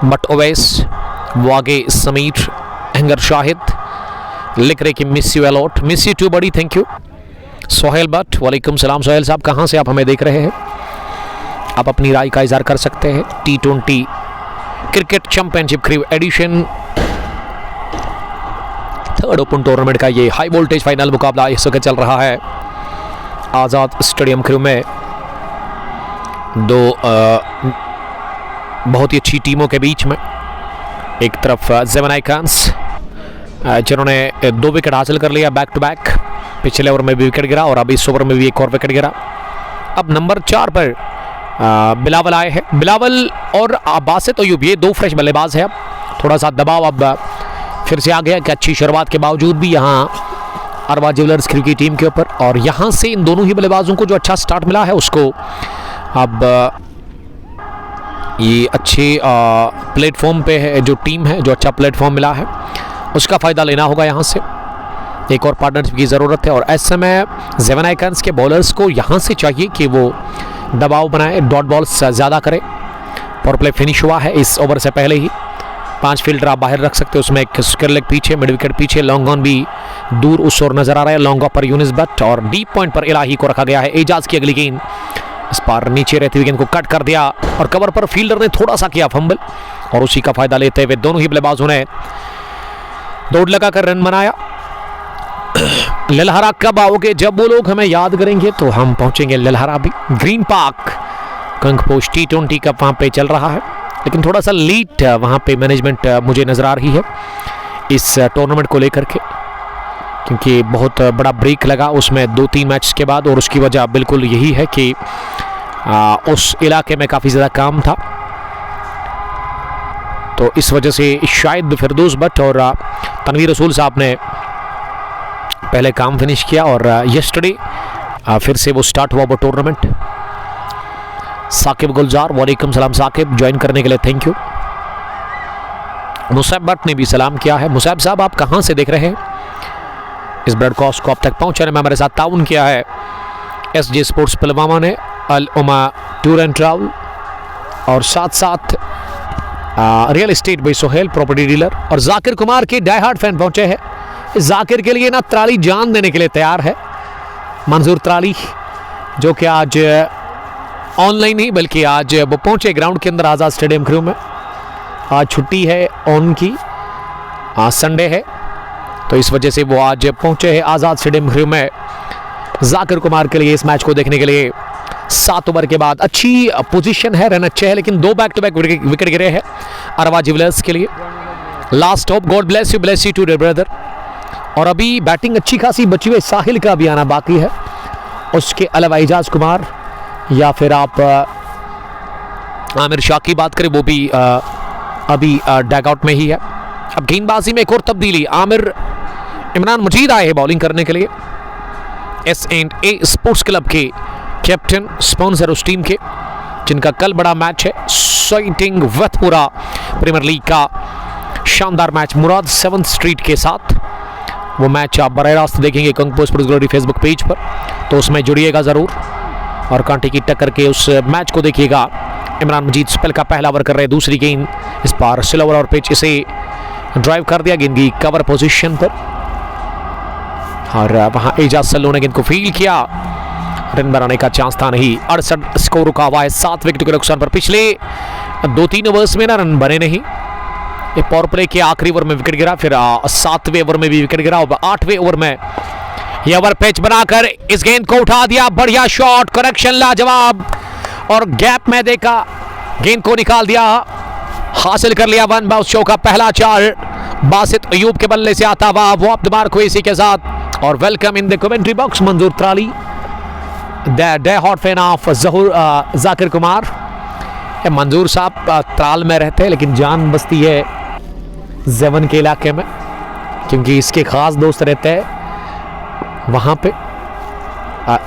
बट ओवैस, वागे, समीर, एंगर शाहिद लिख रहे कि miss you a lot, miss you too buddy, thank you. Sohail Bhat, वालेकुम सलाम सोहेल साहब, कहाँ से आप हमें देख रहे हैं? आप अपनी राय का इजहार कर सकते हैं। T20 क्रिकेट चैंपियनशिप क्रीव एडिशन 3rd ओपन टूर्नामेंट का ये हाई वोल्टेज फाइनल मुकाबला इस वक्त चल रहा है आज़ाद स्टेडियम क्रीव में। दो बहुत ही अच्छी टीमों के बीच में, एक तरफ जेवन आइकॉन्स जिन्होंने 2 विकेट हासिल कर लिया बैक टू बैक, पिछले ओवर में भी विकेट गिरा और अब इस ओवर में भी एक और विकेट गिरा। अब नंबर 4 पर बिलावल आए हैं। बिलावल और बासित अयूब, ये 2 फ्रेश बल्लेबाज हैं। अब थोड़ा सा दबाव अब फिर से आ गया कि अच्छी शुरुआत के बावजूद भी यहाँ अरवा ज्वेलर्स क्रिकेट की टीम के ऊपर, और यहाँ से इन दोनों ही बल्लेबाजों को जो अच्छा स्टार्ट मिला है उसको अब ये अच्छे प्लेटफॉर्म पे है जो टीम है, जो अच्छा प्लेटफॉर्म मिला है उसका फ़ायदा लेना होगा। यहाँ से एक और पार्टनरशिप की ज़रूरत है, और ऐसे समय जेवन आइकॉन्स के बॉलर्स को यहाँ से चाहिए कि वो दबाव बनाए, डॉट बॉल्स ज़्यादा करे। पावर प्ले फिनिश हुआ है इस ओवर से पहले ही, 5 फील्डर आप बाहर रख सकते हो, उसमें एक स्क्वायर लेग पीछे, मिड विकेट पीछे, लॉन्ग ऑन भी दूर उस ओर नजर आ रहा है, लॉन्ग ऑफ पर यूनिस भट्ट, और डीप पॉइंट पर इलाही को रखा गया है। एजाज की अगली गेंद, इस पार नीचे रहती हुई गेंद को कट कर दिया, और कवर पर फील्डर ने थोड़ा सा किया फंबल, और उसी का फायदा लेते हुए दोनों ही बल्लेबाजों ने दौड़ लगाकर रन बनाया। ललहरा कब आओगे? जब वो लोग हमें याद करेंगे तो हम पहुंचेंगे ललहरा भी। ग्रीन पार्क कंगपोश T20 कप वहां पे चल रहा है, लेकिन थोड़ा सा लेट वहां पे मैनेजमेंट मुझे नजर आ रही है इस टूर्नामेंट को लेकर के, क्योंकि बहुत बड़ा ब्रेक लगा उसमें 2-3 मैच के बाद, और उसकी वजह बिल्कुल यही है कि उस इलाके में काफ़ी ज़्यादा काम था, तो इस वजह से शायद फिरदौस भट्ट और तनवीर रसूल साहब ने पहले काम फिनिश किया, और यस्टरडे फिर से वो स्टार्ट हुआ वो टूर्नामेंट। साकिब गुलजार, वालेकुम सलाम साकिब, ज्वाइन करने के लिए थैंक यू। मुसैब भट्ट ने भी सलाम किया है। मुसैब साहब, आप कहाँ से देख रहे हैं? इस ब्रॉडकास्ट को आप तक पहुँचाने में हमारे साथ ताउन किया है SJ स्पोर्ट्स पुलवामा ने, अल उमा टूर एंड ट्रैवल, और साथ साथ real estate by Sohail property dealer, और जाकिर कुमार के डाई हार्ड फैन पहुंचे हैं। जाकिर के लिए ना त्राली जान देने के लिए तैयार है मंजूर त्राली, जो कि आज ऑनलाइन ही बल्कि आज वो पहुंचे ग्राउंड के अंदर आज़ाद स्टेडियम क्रू में। आज छुट्टी है उनकी, आज संडे है, तो इस वजह से वो आज पहुंचे हैं आज़ाद स्टेडियम क्रू में जाकिर कुमार के लिए इस मैच को देखने के लिए। 7 ओवर के बाद अच्छी पोजीशन है, रन अच्छे हैं, लेकिन 2 बैक टू बैक विकेट गिरे हैं अरवा ज्वेलर्स के लिए। Last hope, god bless you too dear brother. और अभी बैटिंग अच्छी खासी बची हुई, साहिल का भी आना बाकी है, उसके अलावा एजाज कुमार, या फिर आप आमिर शाह की बात करें, वो भी अभी डैगआउट में ही है। अब गेंदबाजी में एक और तब्दीली, आमिर इमरान मजीद आए हैं बॉलिंग करने के लिए। S&A स्पोर्ट्स क्लब के कैप्टन, स्पॉन्सर उस टीम के, जिनका कल बड़ा मैच है साइटिंग वतपुरा प्रीमियर लीग का शानदार मैच मुराद 7th स्ट्रीट के साथ। वो मैच आप बराह रास्त देखेंगे कंगपोश स्पोर्ट्स ग्लोरी फेसबुक पेज पर, तो उसमें जुड़िएगा ज़रूर और कांटे की टक्कर के उस मैच को देखिएगा। इमरान मजीद स्पेल का पहला ओवर कर रहे, दूसरी गेंद इस पार स्लोवर और पिच, इसे ड्राइव कर दिया गेंद की कवर पोजीशन पर, और वहां एजाज सल्लू ने गेंद को फील किया, रन बनाने का चांस था नहीं। 68 स्कोर रुका हुआ है 7 विकेट के नुकसान पर। पिछले 2-3 ओवर्स में ना रन बने नहीं, ये पावर प्ले के आखिरी ओवर में विकेट गिरा, फिर 7वें ओवर में भी विकेट गिरा, और 8वें ओवर में ये ओवर पिच बनाकर इस गेंद को उठा दिया, बढ़िया शॉट, करेक्शन लाजवाब, और गैप में देखा, गेंद को निकाल दिया, हासिल कर लिया 1 बाउंस शो का पहला 4 बासित अयूब के बल्ले से आता हुआ वो अब मार्क हुई इसी के साथ। और welcome in the commentary box Manzoor Trali, the hot fan of Zakir Kumar. Manzoor साहब त्राल में रहते हैं, लेकिन जान बसती है जेवन के इलाके में, क्योंकि इसके खास दोस्त रहते हैं वहाँ पे।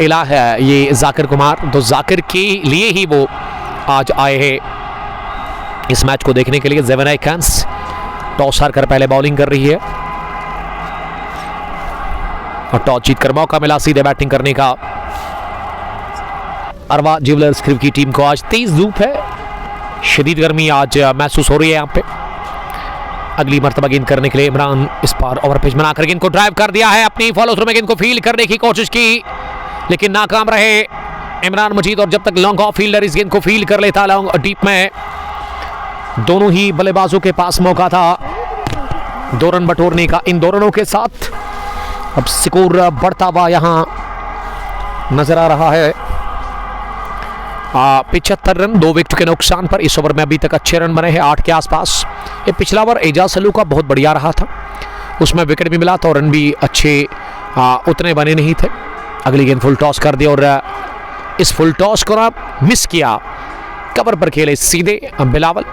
इला है ये जाकिर कुमार, तो जाकिर के लिए ही वो आज आए हैं इस मैच को देखने के लिए। ज़ेवनाई कैंस टॉस हार कर पहले बॉलिंग कर रही है और टॉस जीतकर मौका मिला सीधे बैटिंग करने का। अरवा ज्वेलर्स की टीम को आज तेज धूप है, शदीद गर्मी आज महसूस हो रही है यहाँ पे। अगली मर्तबा गेंद करने के लिए इमरान इस बार ओवर पिच बनाकर गेंद को ड्राइव कर दिया है। अपनी फॉलो थ्रू में गेंद को फील्ड करने की कोशिश की लेकिन नाकाम रहे इमरान मजीद। और जब तक लॉन्ग ऑफ फील्डर इस गेंद को फील्ड कर लेता लॉन्ग डीप में, दोनों ही बल्लेबाजों के पास मौका था 2 रन बटोरने का। इन 2 रनों के साथ अब स्कोर बढ़ता हुआ यहां नजर आ रहा है। 75 रन 2 विकेट के नुकसान पर इस ओवर में अभी तक अच्छे रन बने हैं 8 के आसपास। ये पिछला ओवर एजाज सल्लू का बहुत बढ़िया रहा था, उसमें विकेट भी मिला था और रन भी अच्छे उतने बने नहीं थे। अगली गेंद फुल टॉस कर दिया और इस फुल टॉस को ना मिस किया, कवर पर खेले सीधे बिलावल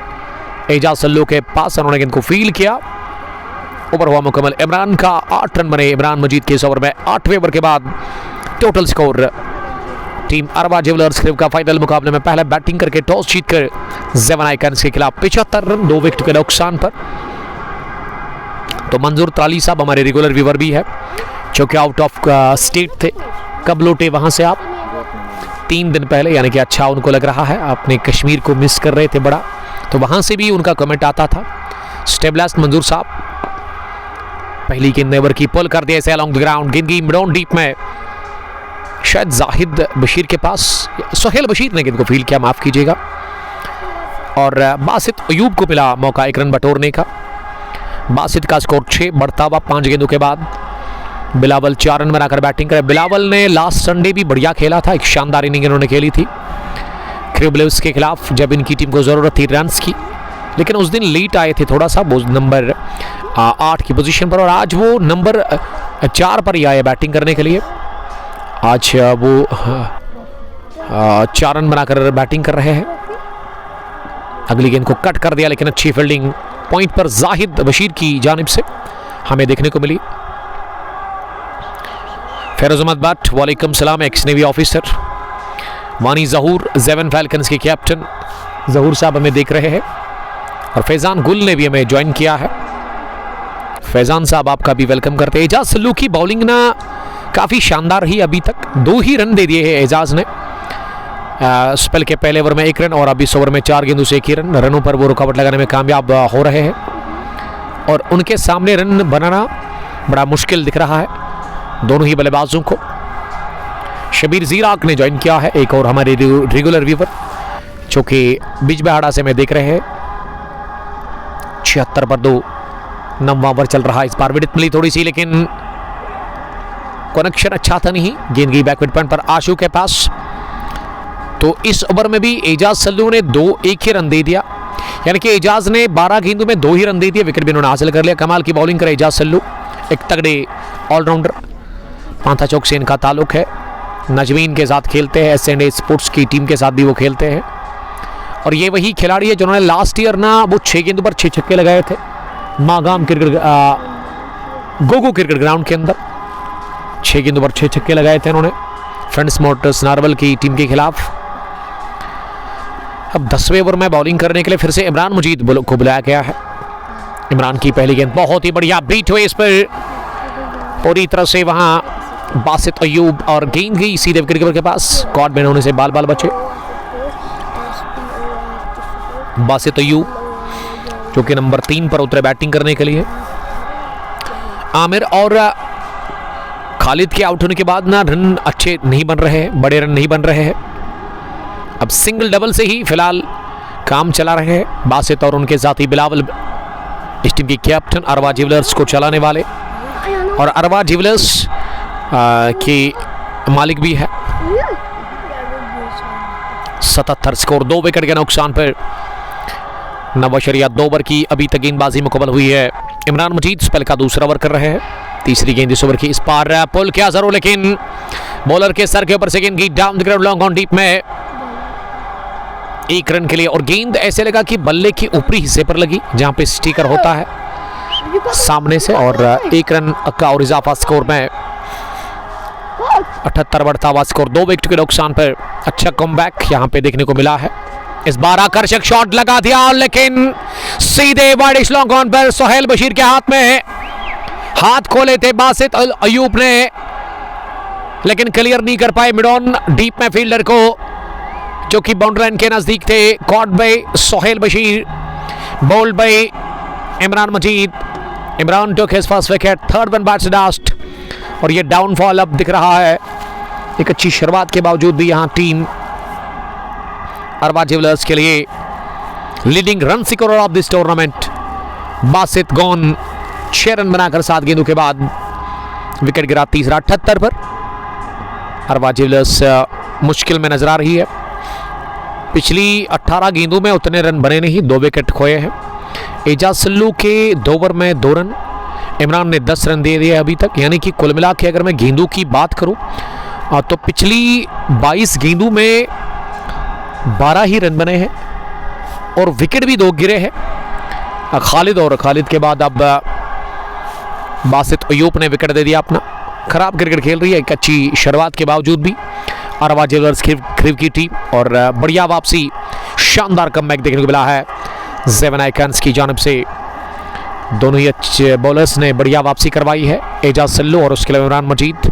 एजाज सल्लू के पास, उन्होंने गेंद को फील्ड किया। ओवर हुआ मुकम्मल, इमरान का 8 रन बने इमरान मजीद के इस ओवर में। 8वें ओवर के बाद total score team Arwa jewellers का फाइनल मुकाबले में पहले बैटिंग करके टॉस जीतकर ज़ेवनाई कैंस के खिलाफ 75 रन 2 विकेट के नुकसान पर। तो मंजूर ताली साहब हमारे रेगुलर व्यूअर भी है, जो कि आउट ऑफ स्टेट थे। कब लौटे वहां से आप? 3 दिन पहले, यानी कि अच्छा उनको लग रहा है, अपने कश्मीर को मिस कर रहे थे बड़ा, तो वहां से भी उनका कमेंट आता था। स्टेबलास्ट मंजूर साहब पहली गेंद नेवर की पुल कर दिया इसे अलॉन्ग द ग्राउंड, गेंद की मिड ऑन डीप में, शायद जाहिद बशीर के पास, सोहेल बशीर ने गेंद को फील्ड किया, माफ कीजिएगा। और बासित अयूब को मिला मौका 1 रन बटोरने का। बासित का स्कोर 6 बढ़ता हुआ 5 गेंदों के बाद। बिलावल 4 रन बनाकर बैटिंग करे। बिलावल ने लास्ट संडे भी बढ़िया खेला था, एक शानदार इनिंग इन्होंने खेली थी क्रिबलेव्स के खिलाफ, जब इनकी टीम को जरूरत थी रन्स की, लेकिन उस दिन लेट आए थे थोड़ा सा, वो नंबर 8 की पोजीशन पर, और आज वो नंबर 4 पर ही आए बैटिंग करने के लिए। आज वो 4 रन बनाकर बैटिंग कर रहे हैं। अगली गेंद को कट कर दिया लेकिन अच्छी फील्डिंग पॉइंट पर जाहिद बशीर की जानिब से हमें देखने को मिली। फेरोज अहमद भट्ट वालेकुम सलाम, एक्स नेवी ऑफिसर। वानी जहूर ज़ेवन फैल्कन्स के कैप्टन जहूर साहब हमें देख रहे हैं, और फैजान गुल ने भी हमें ज्वाइन किया है। फैजान साहब आपका भी वेलकम करते हैं। एजाज सल्लू की बॉलिंग ना काफ़ी शानदार रही, अभी तक 2 ही रन दे दिए हैं एजाज ने। स्पेल के पहले ओवर में 1 रन और अभी इस ओवर में 4 गेंदों से 1 ही रन। रनों पर वो रुकावट लगाने में कामयाब हो रहे हैं और उनके सामने रन बनाना बड़ा मुश्किल दिख रहा है दोनों ही बल्लेबाजों को। शबीर ज़ीराक ने ज्वाइन किया है, एक और हमारे रेगुलर व्यूवर, जो कि बिजबेहाड़ा से मैं देख रहे हैं। 76 पर 2 9वां ओवर चल रहा है। इस बार विकेट मिली थोड़ी सी, लेकिन कनेक्शन अच्छा था नहीं। गेंद गई बैकवर्ड पॉइंट पर आशु के पास। तो इस ओवर में भी एजाज सल्लू ने 1 ही रन दे दिया, यानी कि एजाज ने 12 गेंदों में 2 ही रन दे दिए, विकेट भी उन्होंने हासिल कर लिया। कमाल की बॉलिंग करे एजाज सल्लू, एक तगड़े ऑलराउंडर। पांथा चौक से इनका ताल्लुक है, नजमीन के साथ खेलते हैं, S&A स्पोर्ट्स की टीम के साथ भी वो खेलते हैं। और ये वही खिलाड़ी है जिन्होंने लास्ट ईयर ना वो 6 गेंदों पर 6 छक्के लगाए थे मागाम गोगो क्रिकेट ग्राउंड के अंदर। 6 गेंदों पर 6 छक्के लगाए थे उन्होंने फ्रेंड्स मोटर्स नारवल की टीम के खिलाफ। अब 10वें ओवर में बॉलिंग करने के लिए फिर से इमरान मजीद को बुलाया गया है। इमरान की पहली गेंद बहुत ही बढ़िया बीट हुई, इस पर पूरी तरह से वहां बासित अयूब, और गेंद गई सीधे विकेटकीपर के पास। कॉर्ड में होने से बाल बचे। बासित अयूब जो कि नंबर 3 पर उतरे बैटिंग करने के लिए। आमिर और खालिद के आउट होने के बाद ना रन अच्छे नहीं बन रहे हैं, बड़े रन नहीं बन रहे हैं। अब सिंगल डबल से ही फिलहाल काम चला रहे हैं बासित और उनके साथी बिलावल, इस टीम के कैप्टन, अरवा ज्वेलर्स को चलाने वाले, और अरवा ज्वेलर्स के मालिक भी है। 77 स्कोर, 2 विकेट के नुकसान पर 9.2 ओवर की अभी तक गेंदबाजी मुकम्मल हुई है। इमरान मजीद स्पेल का दूसरा ओवर कर रहे हैं। तीसरी गेंद इस ओवर की, इस पार पुल किया जरूर, लेकिन बॉलर के सर के ऊपर से गेंद की down the ground long on deep में 1 रन के लिए। और गेंद ऐसे लगा कि बल्ले की ऊपरी हिस्से पर लगी जहां पे स्टिकर होता है सामने से, और 1 रन का और इजाफा स्कोर में 78 बढ़ता हुआ स्कोर। 2 विकेट के नुकसान पर अच्छा कमबैक यहां पे देखने को मिला है। इस बार आकर्षक शॉट लगा दिया, लेकिन सीधे वाइड लॉन्ग ऑन पर सोहेल बशीर के हाथ में हाथ खोले थे बासित अयूब ने, लेकिन क्लियर नहीं कर पाए मिड ऑन डीप में फील्डर को, जो कि बाउंड्री लाइन के नजदीक थे। Caught by Sohail Bashir, bowled by Imran Majid. Imran took his first wicket, third one bats last, और ये डाउनफॉल अब दिख रहा है। एक अच्छी शुरुआत के बावजूद भी यहां टीम अरबा ज्वेलर्स के लिए leading run scorer of this tournament Basit gone 6 run बनाकर 7 गेंदों के बाद विकेट गिरा तीसरा 78 पर। अरबा ज्वेलर्स मुश्किल में नजर आ रही है। पिछली 18 गेंदों में उतने रन बने नहीं, 2 विकेट खोए हैं। एजाज सिल्लू के 2 ओवर में 2 रन, इमरान ने 10 रन दे दिए अभी तक, यानी कि कुल मिला के अगर मैं गेंदों की बात करूं तो पिछली 22 गेंदों में 12 ही रन बने हैं और विकेट भी 2 गिरे हैं। खालिद के बाद अब बासित अयूब ने विकेट दे दिया अपना। खराब क्रिकेट खेल रही है एक अच्छी शुरुआत के बावजूद भी अरबा ज्वेलर्स खरीफ की टीम, और बढ़िया वापसी, शानदार कमबैक देखने को मिला है ज़ेवन आइकन्स की जानिब से। दोनों ही अच्छे बॉलर्स ने बढ़िया वापसी करवाई है, एजाज सिल्लू और उसके अलावा इमरान मजीद।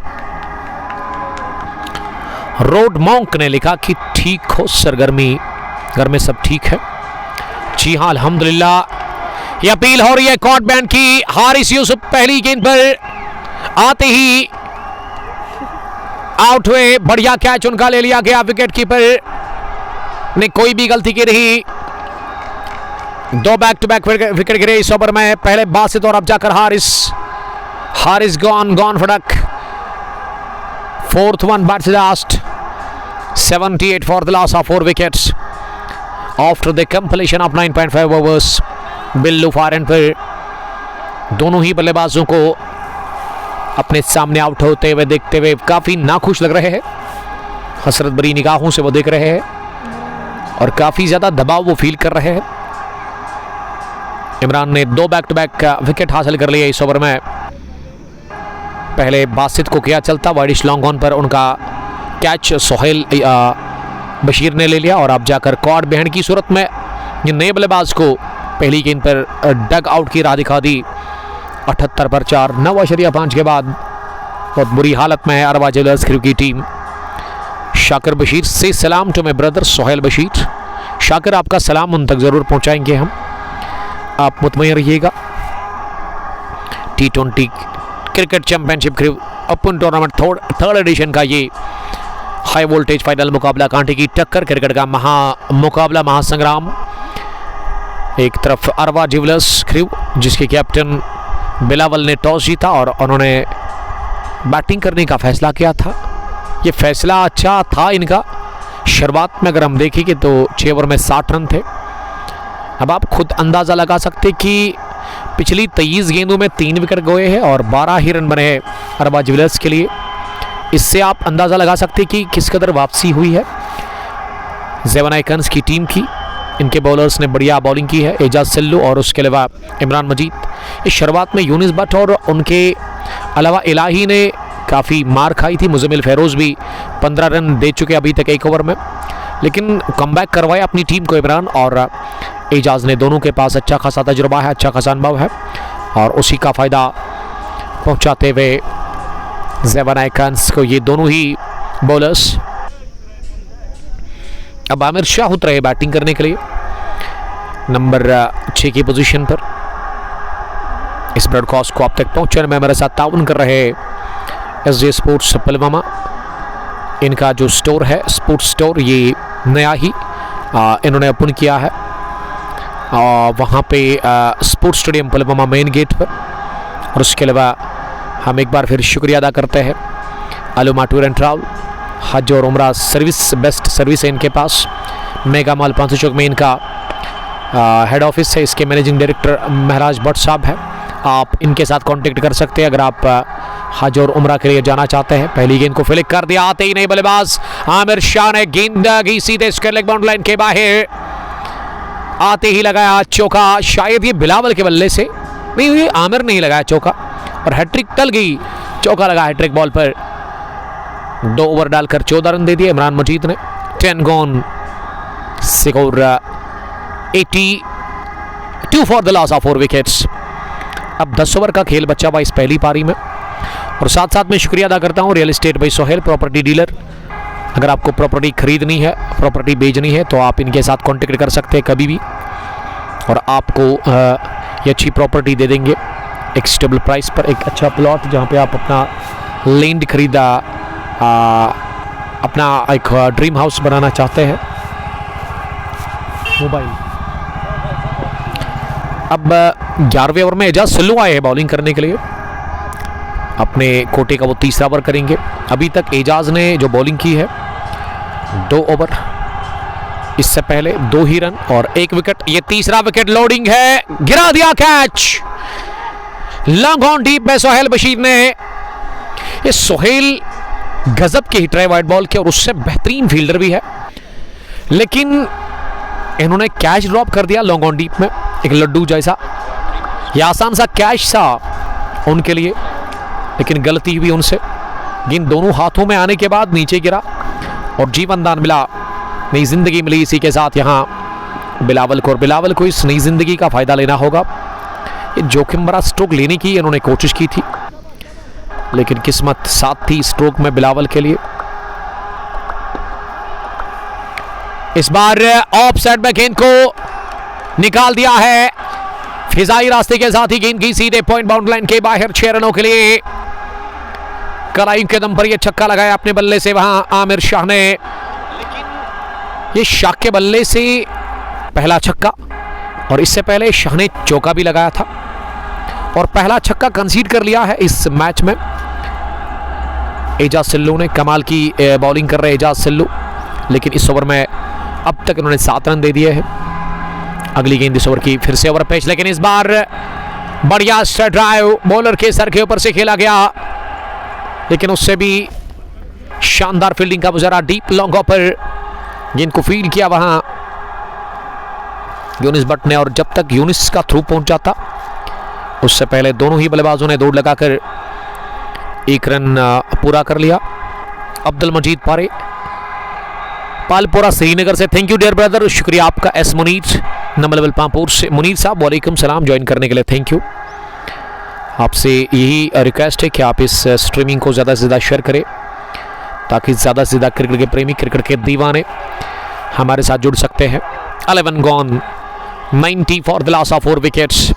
रोड मॉन्क ने लिखा कि ठीक हो सरगर्मी, घर में सब ठीक है। जी हाँ, अल्हम्दुलिल्लाह। ये अपील हो रही है कॉट बैंड की। हारिस यूसुफ पहली गेंद पर आते ही आउट हुए, बढ़िया कैच उनका ले लिया गया, विकेट कीपर ने कोई भी गलती की नहीं। 2 बैक टू बैक विकेट गिरे इस ओवर में, पहले बासित और अब जाकर हारिस गॉन फड़क। 4th one bats last, 78 for the loss of 4 wickets after the completion of 9.5 overs। Billu Faran पर दोनों ही बल्लेबाजों को अपने सामने आउट होते हुए देखते हुए काफी नाखुश लग रहे हैं। हसरत भरी निगाहों से वो देख रहे हैं और काफी ज्यादा दबाव वो फील कर रहे हैं। इमरान ने 2 बैक टू बैक विकेट हासिल कर लिए इस ओवर में। पहले बासित को किया चलता, वाइडिश लॉन्ग ऑन पर उनका कैच सोहेल बशीर ने ले लिया, और अब जाकर कॉट बैंड की सूरत में ये नए बल्लेबाज को पहली गेंद पर डग आउट की राह दिखा दी। 78 पर 4, 9.5 के बाद बहुत बुरी हालत में है अरबा ज्वेलर्स की टीम। शाकिर बशीर से सलाम to my brother Sohail Bashir. Shakir, आपका सलाम उन तक जरूर पहुंचाएंगे हम, आप मुतमईन रहिएगा। T20 cricket championship open tournament third edition का ये हाई वोल्टेज फाइनल मुकाबला, कांटे की टक्कर, क्रिकेट का मुकाबला, महासंग्राम। एक तरफ अरबा ज्वेलर्स जिसके कैप्टन बिलावल ने टॉस जीता और उन्होंने बैटिंग करने का फैसला किया था। ये फैसला अच्छा था इनका। शुरुआत में अगर हम देखेंगे तो 6 ओवर में 60 रन थे। अब आप खुद अंदाज़ा लगा सकते कि पिछली 23 गेंदों में 3 विकेट गए हैं और 12 ही रन बने हैं अरबा ज्वेलर्स के लिए। इससे आप अंदाज़ा लगा सकते कि किस कदर वापसी हुई है ज़ेवन आइकन्स की टीम की। इनके बॉलर्स ने बढ़िया बॉलिंग की है, एजाज सिल्लू और उसके अलावा इमरान मजीद। इस शुरुआत में यूनिस भट्ट और उनके अलावा इलाही ने काफ़ी मार खाई थी। मुजम्मिल फेरोज़ भी 15 रन दे चुके अभी तक 1 ओवर में, लेकिन कमबैक करवाया अपनी टीम को इमरान और एजाज ने। दोनों के पास अच्छा खासा तजुर्बा है, अच्छा खासा अनुभव है, और उसी का फ़ायदा पहुंचाते हुए ज़ेवन आइकन्स को ये दोनों ही बॉलर्स। अब आमिर शाह उतरे बैटिंग करने के लिए नंबर 6 की पोजीशन पर। इस ब्रॉडकास्ट को आप तक पहुंचाने में मेरे साथ ताउन कर रहे SJ स्पोर्ट्स पुलवामा। इनका जो स्टोर है स्पोर्ट्स स्टोर, ये नया ही इन्होंने ओपन किया है वहाँ पे sports stadium Pulwama main gate पर। और उसके अलावा हम एक बार फिर शुक्रिया अदा करते हैं अलुमा टूर एंड ट्रैवल, हज और उम्रा सर्विस, बेस्ट सर्विस है इनके पास। मेगा मॉल 500 चौक में इनका हेड ऑफिस है। इसके मैनेजिंग डायरेक्टर महराज भट्ट साहब हैं। आप इनके साथ कांटेक्ट कर सकते हैं अगर आप हज और उम्रा के लिए जाना चाहते हैं। पहली गेंद को फ्लिक कर दिया, आते ही नहीं बल्लेबाज आमिर शाह ने गेंद की सीधे स्क्वायर लेग बाउंड्री लाइन के बाहर, आते ही लगाया चौका। शायद ये बिलावल के बल्ले से नहीं हुई, आमिर नहीं लगाया चौका और हैट्रिक टल गई। चौका लगा हैट्रिक बॉल पर। 2 ओवर डालकर 14 रन दे दिए इमरान मजीद ने। 10 gone, score 82 for the loss of 4 wickets. अब 10 ओवर का खेल बचा हुआ इस पहली पारी में। और साथ साथ मैं शुक्रिया अदा करता हूँ रियल एस्टेट भाई सोहेल, प्रॉपर्टी डीलर। अगर आपको प्रॉपर्टी खरीदनी है, प्रॉपर्टी बेचनी है, तो आप इनके साथ कॉन्टेक्ट कर सकते हैं कभी भी, और आपको ये अच्छी प्रॉपर्टी दे देंगे एक स्टेबल प्राइस पर। एक अच्छा प्लॉट जहाँ पे आप अपना लैंड खरीदा, अपना एक ड्रीम हाउस बनाना चाहते हैं। मोबाइल अब 11वें ओवर में एजाज सिल्लू आए हैं बॉलिंग करने के लिए। अपने कोटे का वो तीसरा ओवर करेंगे। अभी तक एजाज ने जो बॉलिंग की है 2 ओवर, इससे पहले 2 ही रन और 1 विकेट। ये तीसरा विकेट लोडिंग है, गिरा दिया कैच लॉन्ग ऑन डीप में सोहेल बशीर ने। ये सोहेल गजब के हिट रहे वाइड बॉल के, और उससे बेहतरीन फील्डर भी है, लेकिन इन्होंने कैच ड्रॉप कर दिया लॉन्ग ऑन डीप में, एक लड्डू जैसा। यह आसान सा कैच था उनके लिए, लेकिन गलती हुई उनसे। गेंद दोनों हाथों में आने के बाद नीचे गिरा और जीवन दान मिला, नई जिंदगी मिली इसी के साथ यहाँ बिलावल को। और बिलावल को इस नई जिंदगी का फायदा लेना होगा। ये जोखिम भरा स्ट्रोक लेने की इन्होंने कोशिश की थी, लेकिन किस्मत साथ थी स्ट्रोक में बिलावल के लिए। इस बार ऑफ साइड में गेंद को निकाल दिया है, फिजाई रास्ते के साथ ही गेंद की सीधे पॉइंट बाउंड लाइन के बाहर 6 रनों के लिए। कलाई के दम पर यह छक्का लगाया अपने बल्ले से वहां आमिर शाह ने। ये शाह के बल्ले से पहला छक्का, और इससे पहले शाह ने चौका भी लगाया था और पहला छक्का कंसीड कर लिया है इस मैच में। एजाज सिल्लू ने कमाल की बॉलिंग कर रहे एजाज सिल्लू, लेकिन इस ओवर में अब तक इन्होंने 7 रन दे दिए हैं। अगली गेंद इस ओवर की फिर से ओवर पेच, लेकिन इस बार बढ़िया ड्राइव बॉलर के सर के ऊपर से खेला गया, लेकिन उससे भी शानदार फील्डिंग का गुजारा डीप लॉन्ग पर गेंद को फील्ड किया वहां यूनिस भट्ट ने। और जब तक यूनिस का थ्रू पहुंच जाता उससे पहले दोनों ही बल्लेबाजों ने दौड़ लगाकर 1 रन पूरा कर लिया। अब्दुल मजीद पारे पालपोरा श्रीनगर से, थैंक यू डियर ब्रदर, शुक्रिया आपका। S Munir number level Pampore से, मुनीर साहब वालेकुम सलाम, ज्वाइन करने के लिए थैंक यू। आपसे यही रिक्वेस्ट है कि आप इस स्ट्रीमिंग को ज़्यादा से ज़्यादा शेयर करें, ताकि ज़्यादा से ज़्यादा क्रिकेट के प्रेमी, क्रिकेट के दीवाने हमारे साथ जुड़ सकते हैं। 11 gone, 90 for the loss of 4 wickets.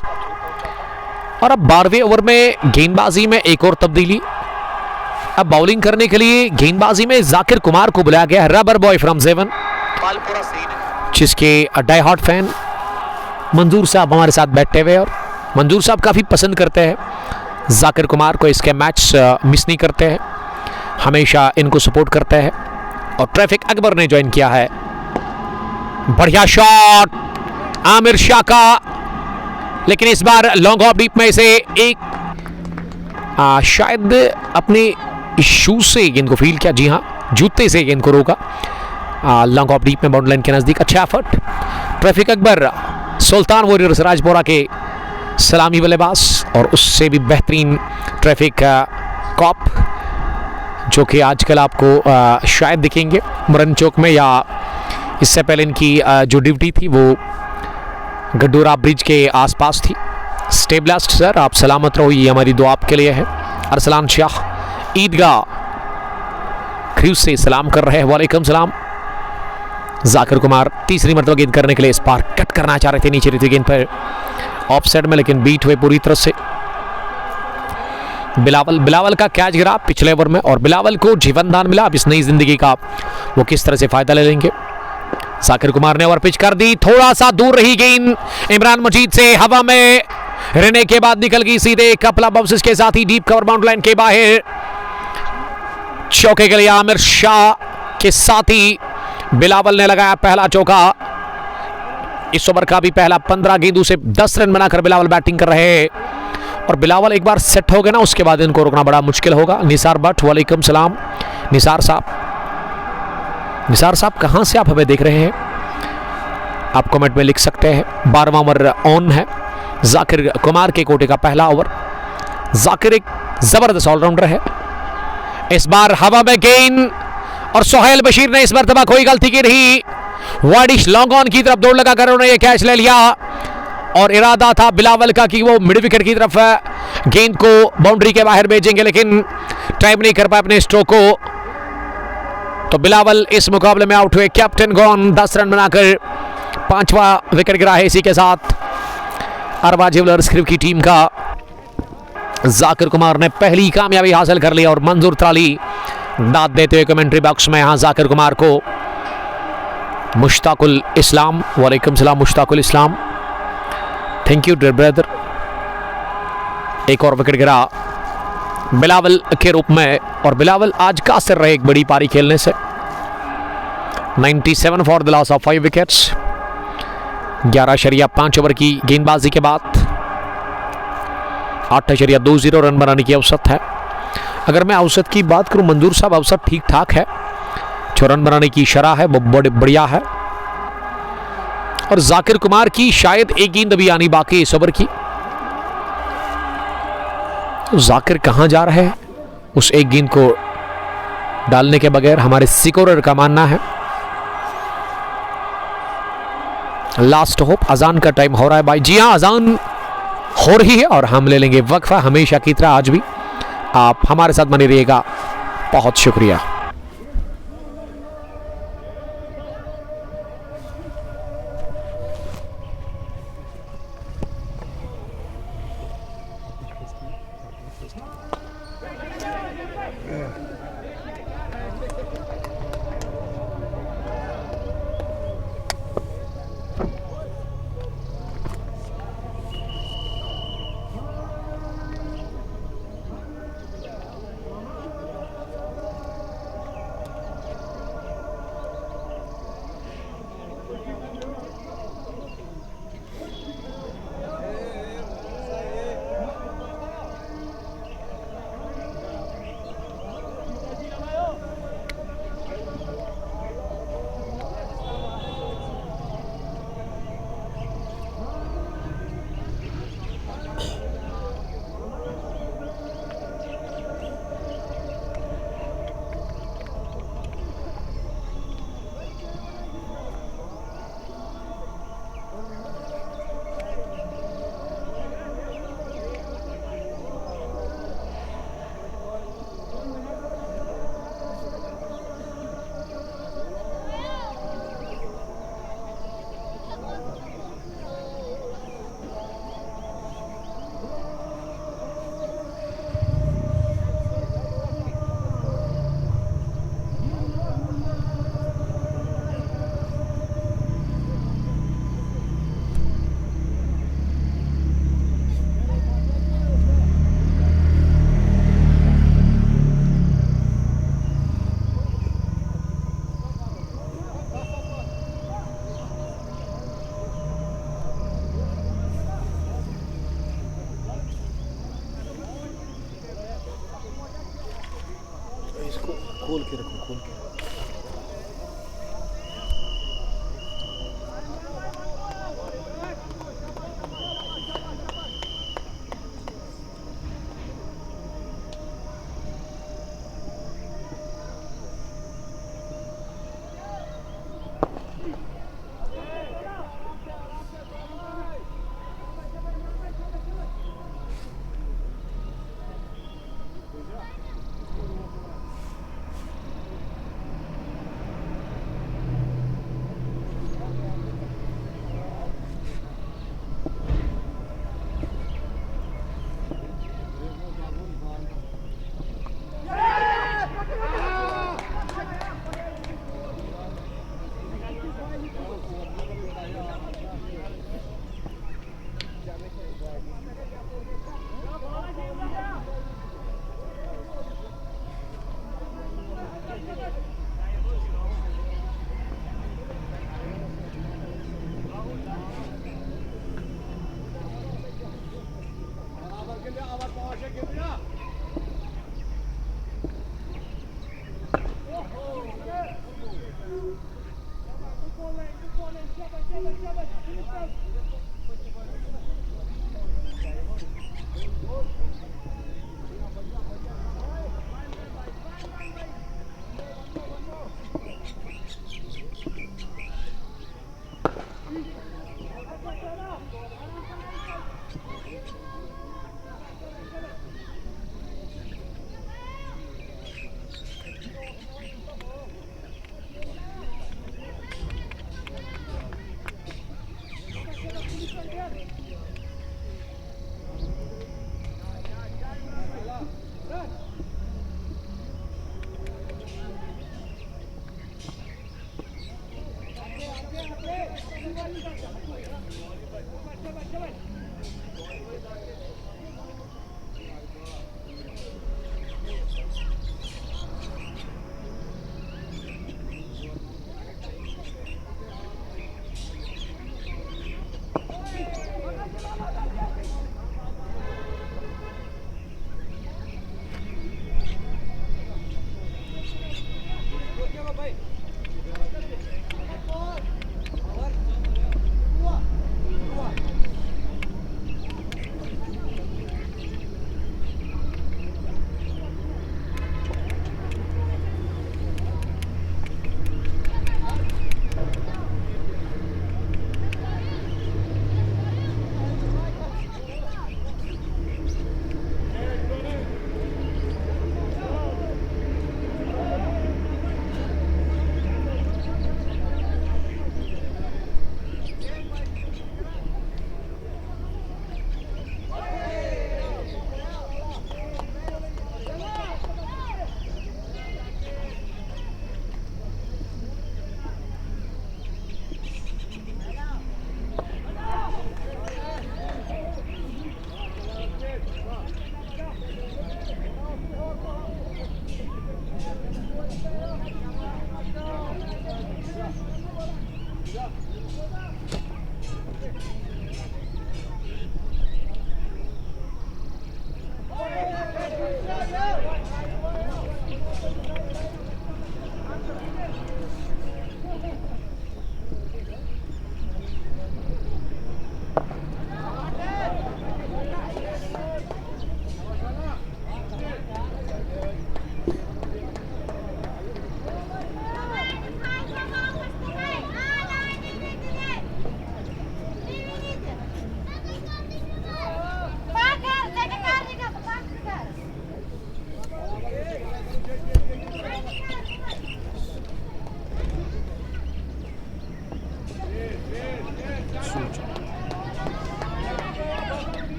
और अब 12वें ओवर में गेंदबाजी में एक और तब्दीली। अब बॉलिंग करने के लिए गेंदबाजी में जाकिर कुमार को बुलाया गया है, रबर बॉय फ्रॉम जेवन, जिसके डाई हार्ड फैन मंजूर साहब हमारे साथ बैठे हुए, और मंजूर साहब काफ़ी पसंद करते हैं जाकिर कुमार को, इसके मैच मिस नहीं करते हैं, हमेशा इनको सपोर्ट करते हैं। और ट्रैफिक अकबर ने ज्वाइन किया है, बढ़िया शॉट आमिर शाह का, लेकिन इस बार लॉन्ग ऑफ डीप में से एक शायद अपने शूज से गेंद को फील्ड किया, जी हाँ जूते से गेंद को रोका लॉन्ग ऑफ डीप में बाउंड्री लाइन के नजदीक। अच्छा एफर्ट ट्रैफिक अकबर, सुल्तान वॉरियर्स राजपुरा के सलामी बल्लेबाज, और उससे भी बेहतरीन ट्रैफिक कॉप, जो कि आजकल आपको शायद दिखेंगे मुरन चौक में, या इससे पहले इनकी जो ड्यूटी थी वो गड्डूरा ब्रिज के आसपास थी। स्टेबलास्ट सर आप सलामत रहो, ये हमारी दुआ आपके लिए है। अरसलान शाह ईदगाह क्रूज से सलाम कर रहे हैं, वालेकुम सलाम। जाकिर कुमार तीसरी मरतबा गेंद करने के लिए इस पार कट करना चाह रहे थे, नीचे रहती गेंद पर ऑफ साइड में, लेकिन बीट हुए पूरी तरह से। बिलावल का कैच गिरा पिछले ओवर में, और बिलावल को जीवन दान मिला। अब इस नई जिंदगी का वो किस तरह से फायदा ले लेंगे। जाकिर कुमार ने ओवर पिच कर दी, थोड़ा सा दूर रही गेंद इमरान मजीद से, हवा में रहने के बाद निकल गई सीधे कपला बाउंसेस के साथ ही डीप कवर बाउंड्री लाइन के बाहर। चौके के लिए आमिर शाह के साथ ही बिलावल ने लगाया पहला चौका। इस ओवर का भी पहला 15 गेंदों से 10 रन बनाकर बिलावल बैटिंग कर रहे हैं, और बिलावल एक बार सेट हो गए ना उसके बाद इनको रोकना बड़ा मुश्किल होगा। निसार भट्ट वालेकुम सलाम। निसार साहब कहां से आप हमें देख रहे हैं, आप कमेंट में लिख सकते हैं। 12वां ओवर ऑन है, जाकिर कुमार के कोटे का पहला ओवर। जाकिर एक जबरदस्त ऑलराउंडर है। इस बार हवा में गेंद, और सोहेल बशीर ने इस मरतबा कोई गलती की नहीं, वाडिश लॉन्ग ऑन की तरफ दौड़ लगाकर उन्होंने ये कैच ले लिया और इरादा था बिलावल का कि वो मिड विकेट की तरफ गेंद को बाउंड्री के बाहर भेजेंगे, लेकिन टाइम नहीं कर पाए अपने स्ट्रोक को। तो बिलावल इस मुकाबले में आउट हुए। कैप्टन गॉन 10 रन बनाकर 5वां विकेट गिरा है। इसी के साथ अरबा ज्वेलर्स क्रिब की टीम का जाकिर कुमार ने पहली कामयाबी हासिल कर ली और मंजूर त्राली दाद देते हुए कमेंट्री बॉक्स में यहां जाकिर कुमार को मुश्ताकुल इस्लाम, वालेकुम सलाम मुश्ताकुल इस्लाम, थैंक यू डियर ब्रदर। एक और विकेट गिरा बिलावल के रूप में और बिलावल आज कासिर रहे एक बड़ी पारी खेलने से। 97 for the loss of 5 wickets. 11.5 over की गेंदबाजी के बाद 8.20 रन बनाने की औसत है। अगर मैं औसत की बात करूं मंजूर साहब, औसत ठीक ठाक है। जो रन बनाने की शरह है वो बड़े बढ़िया है। और जाकिर कुमार की शायद एक गेंद अभी आनी बाकी इस ओवर की। तो जाकिर कहां जा रहे हैं उस एक गेंद को डालने के बगैर, हमारे स्कोरर का मानना है। Last hope. अजान का टाइम हो रहा है भाई। जी हां, अजान हो रही है और हम ले लेंगे वक्फा हमेशा की तरह। आज भी आप हमारे साथ बने रहिएगा। बहुत शुक्रिया। खोल के रखो, खोल के।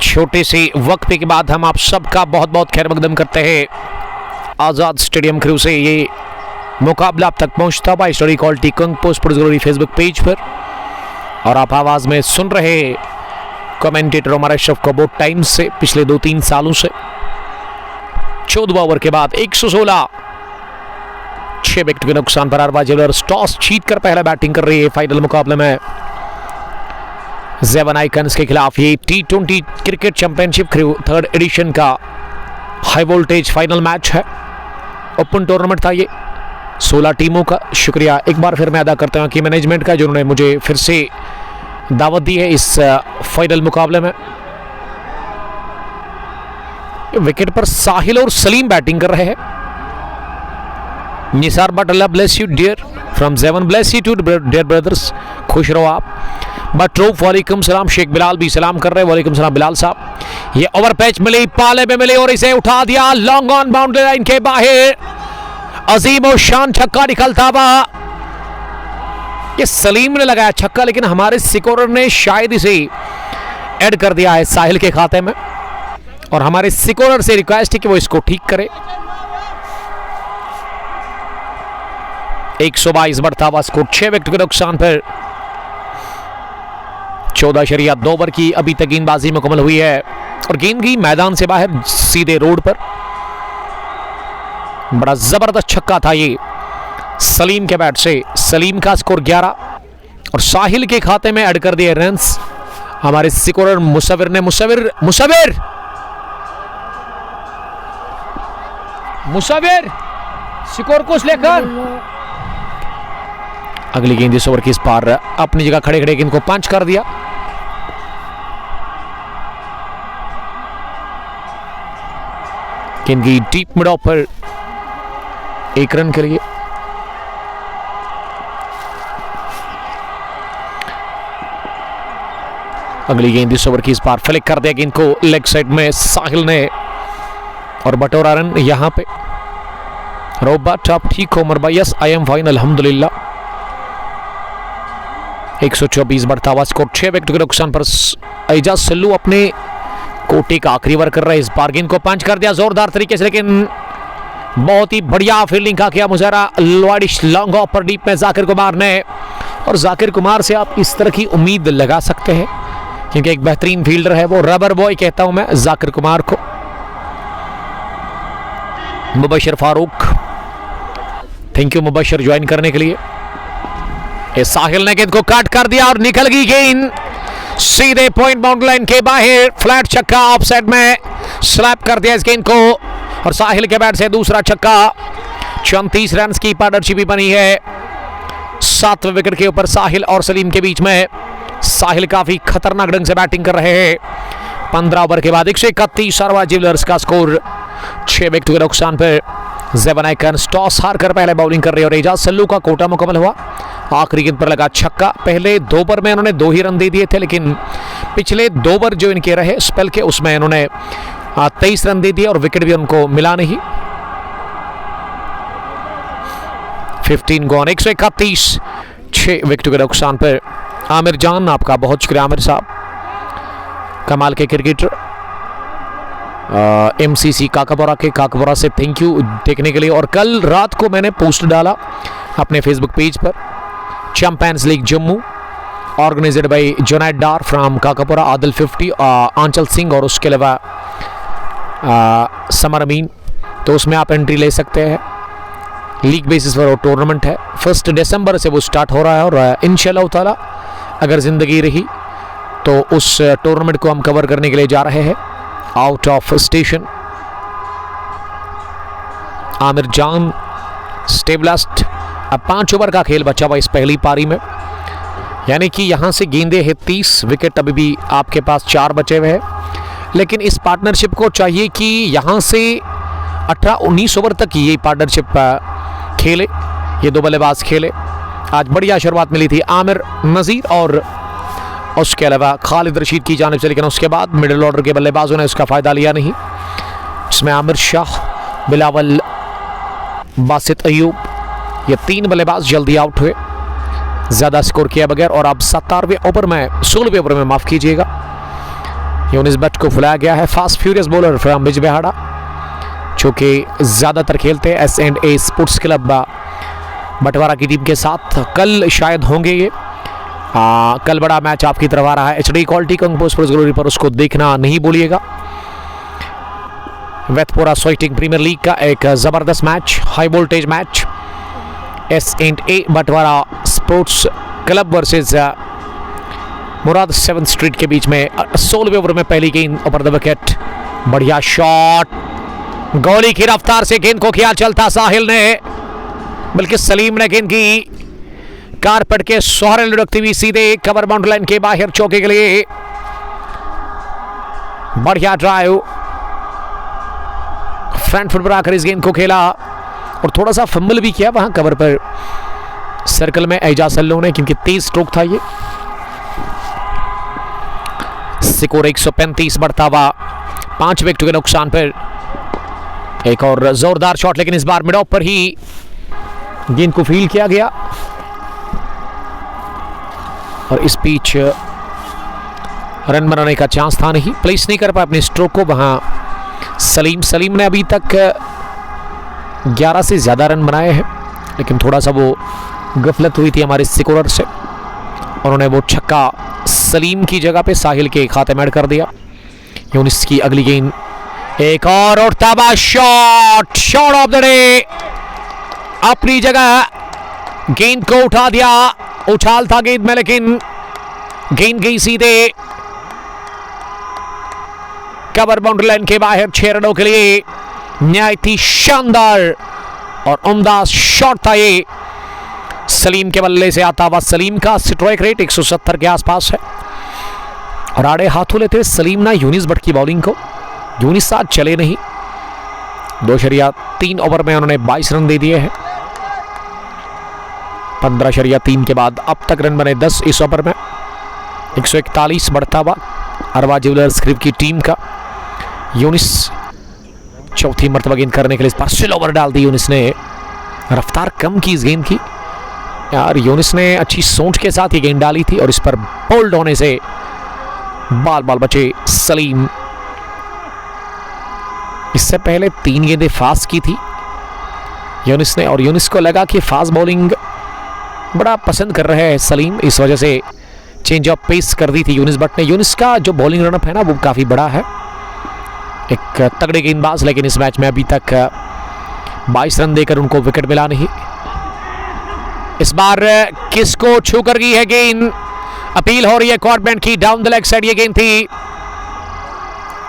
छोटे से वक्फे के बाद हम आप सबका बहुत बहुत खैर मकदम करते हैं आज़ाद स्टेडियम क्रू से। ये मुकाबला आप तक पहुंचता हुआ स्टोरी क्वालिटी कंग पोस्ट पर फेसबुक पेज पर, और आप आवाज़ में सुन रहे कमेंटेटर हमारा अशरफ को बहुत टाइम से, पिछले 2-3 सालों से। 14 ओवर के बाद 116, 6 विकेट के नुकसान पर अरवा ज्वेलर्स टॉस जीतकर पहला बैटिंग कर रही है फाइनल मुकाबले में ज़ेवन आइकन्स के खिलाफ। ये T20 cricket championship crew 3rd edition का हाई वोल्टेज फाइनल मैच है। ओपन टूर्नामेंट था ये 16 टीमों का। शुक्रिया एक बार फिर मैं अदा करता हूं कि मैनेजमेंट का, जिन्होंने मुझे फिर से दावत दी है इस फाइनल मुकाबले में। विकेट पर साहिल और सलीम बैटिंग कर रहे हैं। Nisar Butt Allah bless you dear from Zewan, bless you too dear brothers, खुश रहो आप। बटरूफ वालेकुम सलाम, शेख बिलाल भी सलाम कर रहे हैं, वालेकुम सलाम बिलाल साहब। ये ओवर पैच मिली, पाले में मिली और इसे उठा दिया लॉन्ग ऑन बाउंड्री लाइन के बाहर। अजीम और शान छक्का निकलता हुआ, ये सलीम ने लगाया छक्का, लेकिन हमारे स्कोरर ने शायद इसे ऐड कर दिया है साहिल के खाते में, और हमारे स्कोरर से रिक्वेस्ट है कि वो इसको ठीक करे। 122 बढ़ता हुआ स्कोर, 6 विकेट के नुकसान पर 14.2 ओवर की अभी तक गेंदबाजी मुकम्मल हुई है, और गेंद की मैदान से बाहर सीधे रोड पर। बड़ा जबरदस्त छक्का था ये सलीम के बैट से। सलीम का स्कोर 11 और साहिल के खाते में ऐड कर दिए रन्स हमारे स्कोरर मुसविर ने। मुसविर स्कोर कुछ लेकर अगली गेंद इस ओवर की इस पार अपनी जगह खड़े खड़े गेंद को पंच कर दिया। गेंद की डीप मिड ऑफ पर 1 रन के लिए। अगली गेंद इस ओवर की इस पार फ्लिक कर दिया गेंद को लेग साइड में साहिल ने, और बटोरा रन यहां पे। रोबर्ट आप ठीक हो मरबा? यस आई एम फाइन अल्हम्दुलिल्लाह। 124 बढ़ता हुआ स्कोर, 6 विकेट के नुकसान पर एजाज सल्लू अपने कोटी का आखिरी ओवर कर रहे, इस बार गेंद को पंच कर दिया जोरदार तरीके से, लेकिन बहुत ही बढ़िया फील्डिंग का किया मुजरा लॉयडिश लॉन्ग ऑफ पर डीप में जाकिर कुमार ने। और जाकिर कुमार से आप इस तरह की उम्मीद लगा सकते हैं क्योंकि एक बेहतरीन फील्डर है वो, रबर बॉय कहता हूं मैं जाकिर कुमार को। Mubashar Farooq, thank you Mubashar join करने के लिए। साहिल ने गेंद को काट कर दिया और निकल गई गेंद सीधे पॉइंट बाउंड्री लाइन के बाहर, फ्लैट छक्का ऑफसाइड में स्लैप कर दिया इस गेंद को और साहिल के बैट से दूसरा छक्का। 34 रन की पार्टनरशिप भी बनी है 7वें विकेट के ऊपर साहिल और सलीम के बीच में। साहिल काफी खतरनाक ढंग से बैटिंग कर रहे हैं। 15 ओवर के बाद 131 अरवा ज्वेलर्स का स्कोर 6 विकेट के नुकसान पर। ज़ेबन आइकन टॉस हार कर पहले बॉलिंग कर रहे और एजाज सल्लू का कोटा मुकम्मल हुआ। आखिरी गेंद पर लगा छक्का। पहले 2 ओवर में इन्होंने 2 ही रन दे दिए थे, लेकिन पिछले 2 ओवर जो इनके रहे स्पेल के उसमें इन्होंने 23 रन दे दिए और विकेट भी उनको मिला नहीं। 15 गॉन, 131, 6 विकेट के नुकसान पर। आमिर जान, आपका बहुत शुक्रिया आमिर साहब, कमाल के क्रिकेटर। MCC काकापुरा से थैंक यू देखने के लिए। और कल रात को मैंने पोस्ट डाला अपने फेसबुक पेज पर, champions league Jammu organised by Junaid Dar from Kakapura, Adil 50, Anchal Singh और उसके अलावा समर अमीन। तो उसमें आप एंट्री ले सकते हैं। लीग बेसिस पर वो टूर्नामेंट है, 1 दिसंबर से वो स्टार्ट हो रहा है और इंशाल्लाह ताला अगर ज़िंदगी रही तो उस टूर्नामेंट को हम कवर करने के लिए जा रहे हैं आउट ऑफ स्टेशन। आमिर जान स्टेबलास्ट। अब 5 ओवर का खेल बचा हुआ इस पहली पारी में, यानी कि यहां से गेंदे हैं 30, विकेट अभी भी आपके पास 4 बचे हुए हैं। लेकिन इस पार्टनरशिप को चाहिए कि यहां से 18-19 ओवर तक ये पार्टनरशिप खेले, ये 2 बल्लेबाज खेले। आज बढ़िया शुरुआत मिली थी आमिर नज़ीर और उसके अलावा खालिद रशीद की जानिब से, लेकिन उसके बाद मिडिल ऑर्डर के बल्लेबाजों ने उसका फ़ायदा लिया नहीं, जिसमें आमिर शाह, बिलावल, बासित अयूब, ये 3 बल्लेबाज जल्दी आउट हुए ज़्यादा स्कोर किया बगैर। और अब 17वें ओवर में 16वें ओवर में माफ़ कीजिएगा, यूनिस भट्ट को फुलाया गया है। Fast furious bowler from Bijbehara जो कि ज़्यादातर खेलते हैं S&A स्पोर्ट्स क्लब बटवारा की टीम के साथ। कल शायद होंगे ये, कल बड़ा मैच आपकी तरफ आ रहा है HD quality Kang sports glory पर, उसको देखना नहीं भूलिएगा। वेथपुरा स्वेटिंग प्रीमियर लीग का एक ज़बरदस्त match, high voltage match, S&A बटवारा स्पोर्ट्स क्लब वर्सेस मुराद 7th स्ट्रीट के बीच में। 16वें ओवर में पहली गेंद ओवर द विकेट, बढ़िया शॉट, गोली की रफ्तार से गेंद को किया चलता साहिल ने, बल्कि सलीम ने गेंद की कारपेट के सोहरे लुढ़कती हुई सीधे कवर बाउंड्री लाइन के बाहर चौके के लिए। बढ़िया ड्राइव, फ्रंट फुट पर आकर इस गेंद को खेला और थोड़ा सा फंबल भी किया वहां कवर पर सर्कल में एजाज सल्लू ने, क्योंकि तेज स्ट्रोक था ये। स्कोर 135 बढ़ता हुआ 5 विकेट के नुकसान पर। एक और जोरदार शॉट, लेकिन इस बार मिड ऑफ पर ही गेंद को फील्ड किया गया और इस पिच रन बनाने का चांस था नहीं, प्लेस नहीं कर पाया अपने स्ट्रोक को वहां सलीम ने अभी तक 11 से ज़्यादा रन बनाए हैं, लेकिन थोड़ा सा वो गफलत हुई थी हमारे स्कोरर से, उन्होंने वो छक्का सलीम की जगह पे साहिल के खाते में ऐड कर दिया। यूनिस की अगली गेंद, एक और उठता हुआ शॉट ऑफ द डे, अपनी जगह गेंद को उठा दिया, उछाल था गेंद में लेकिन गेंद गई सीधे कवर बाउंड्री लाइन के बाहर 6 रनों के लिए। न्यायती शानदार और उम्दा शॉट था ये, सलीम के बल्ले से आता हुआ। सलीम का स्ट्राइक रेट 170 के आसपास है और आड़े हाथों लेते सलीम ना यूनिस भट्ट की बॉलिंग को। यूनिस साथ चले नहीं, 2.3 ओवर में उन्होंने 22 रन दे दिए हैं। 15.3 के बाद अब तक रन बने 10 इस ओवर में। 141 बढ़ता हुआ अरवा ज्वेलर्स ग्रुप की टीम का। यूनिस चौथी मर्तबा गेंद करने के लिए इस पर स्लो ओवर डाल दी यूनिस ने, रफ्तार कम की इस गेंद की यार। यूनिस ने अच्छी सोच के साथ ये गेंद डाली थी और इस पर बोल्ड होने से बाल बचे सलीम। इससे पहले 3 गेंदें फास्ट की थी यूनिस ने, और यूनिस को लगा कि फास्ट बॉलिंग बड़ा पसंद कर रहे हैं सलीम, इस वजह से चेंज ऑफ पेस कर दी थी यूनिस बट ने। यूनिस का जो बॉलिंग रनअप है ना वो काफ़ी बड़ा है, एक तगड़े गेंदबाज, लेकिन इस मैच में अभी तक 22 रन देकर उनको विकेट मिला नहीं। इस बार किसको छू कर गई है गेंद, अपील हो रही है कॉर्बेट की, डाउन द लेग साइड ये गेंद थी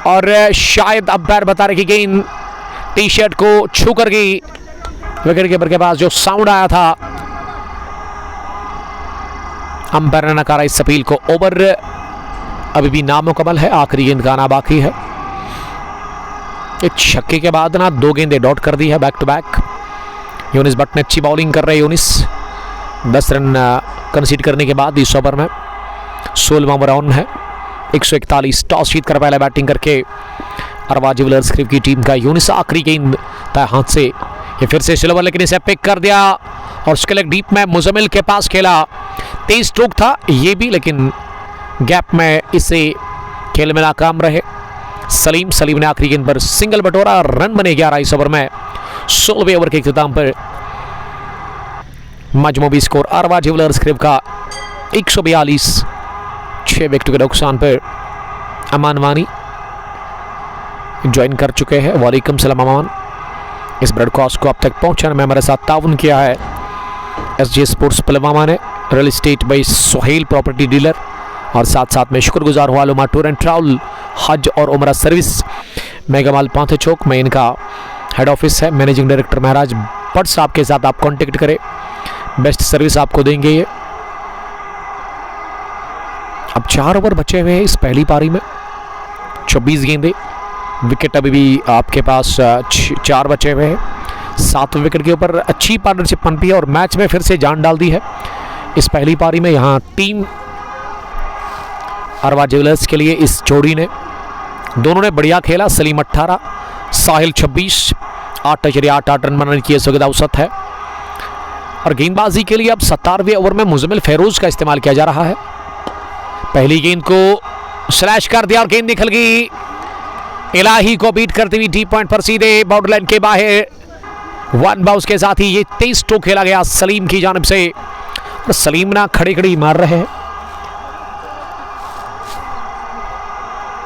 और शायद अंपायर बता रहे कि गेंद टी शर्ट को छू कर गई। विकेट कीपर के पास जो साउंड आया था, अंपायर ने नकारा इस अपील को। ओवर अभी भी नामुकम्मल है, आखिरी गेंद का आना बाकी है। एक छक्के के बाद ना 2 गेंदें डॉट कर दी है back to back. Younis Butt ने अच्छी बॉलिंग कर रहे हैं यूनिस, 10 रन कंसीड करने के बाद इस ओवर में 16वां राउंड है। 141 टॉस जीत कर पहले बैटिंग करके अरवा ज्वेलर्स क्रिकेट की टीम का यूनिस आखिरी गेंद तय हाथ से, ये फिर से सिल्वर, लेकिन इसे पिक कर दिया और उसके लिए डीप में मुजम्मिल के पास खेला। 23 स्ट्रोक था ये भी, लेकिन गैप में इसे खेल में नाकाम रहे सलीम। सलीम ने आखिरी गेंद पर सिंगल बटोरा, रन बने 11 इस ओवर में। 16वें ओवर के इख्तिताम पर मजमूबी स्कोर अरवा ज्वेलर्स क्रिकेट का 142, 6 विकेट के नुकसान पर। अमान वानी ज्वाइन कर चुके हैं, वालेकुम सलाम अमान। इस ब्रॉडकास्ट को अब तक पहुंचाने में हमारे साथ ताउन किया है SJ स्पोर्ट्स पुलवामा ने, real estate by Sohail property dealer, और साथ साथ में शुक्रगुजार हुआ लुमा टूर एंड ट्रैवल हज और उमरा सर्विस, मेगामाल पांथे चौक में इनका हेड ऑफिस है। मैनेजिंग डायरेक्टर महाराज भट्ट साहब के साथ आप कांटेक्ट करें, बेस्ट सर्विस आपको देंगे ये। अब 4 ओवर बचे हुए हैं इस पहली पारी में, 24 गेंदें, विकेट अभी भी आपके पास 4 बचे हुए हैं। 7वें विकेट के ऊपर अच्छी पार्टनरशिप पनपी है और मैच में फिर से जान डाल दी है इस पहली पारी में। यहाँ टीम अरवा ज्वेलर्स के लिए इस जोड़ी ने, दोनों ने बढ़िया खेला। सलीम 18, साहिल 26, 8 रन बनाने की सुविधा औसत है। और गेंदबाजी के लिए अब 17वें ओवर में मुजम्मिल फेरोज का इस्तेमाल किया जा रहा है। पहली गेंद को स्लैश कर दिया और गेंद निकल गई, इलाही को बीट करती हुई डीप पॉइंट पर सीधे बाउंड्री लाइन के बाहर। 1 बाउंस के साथ ही ये 23 स्ट्रोक खेला गया सलीम की जानिब से, और सलीम ना खड़ी खड़ी मार रहे हैं।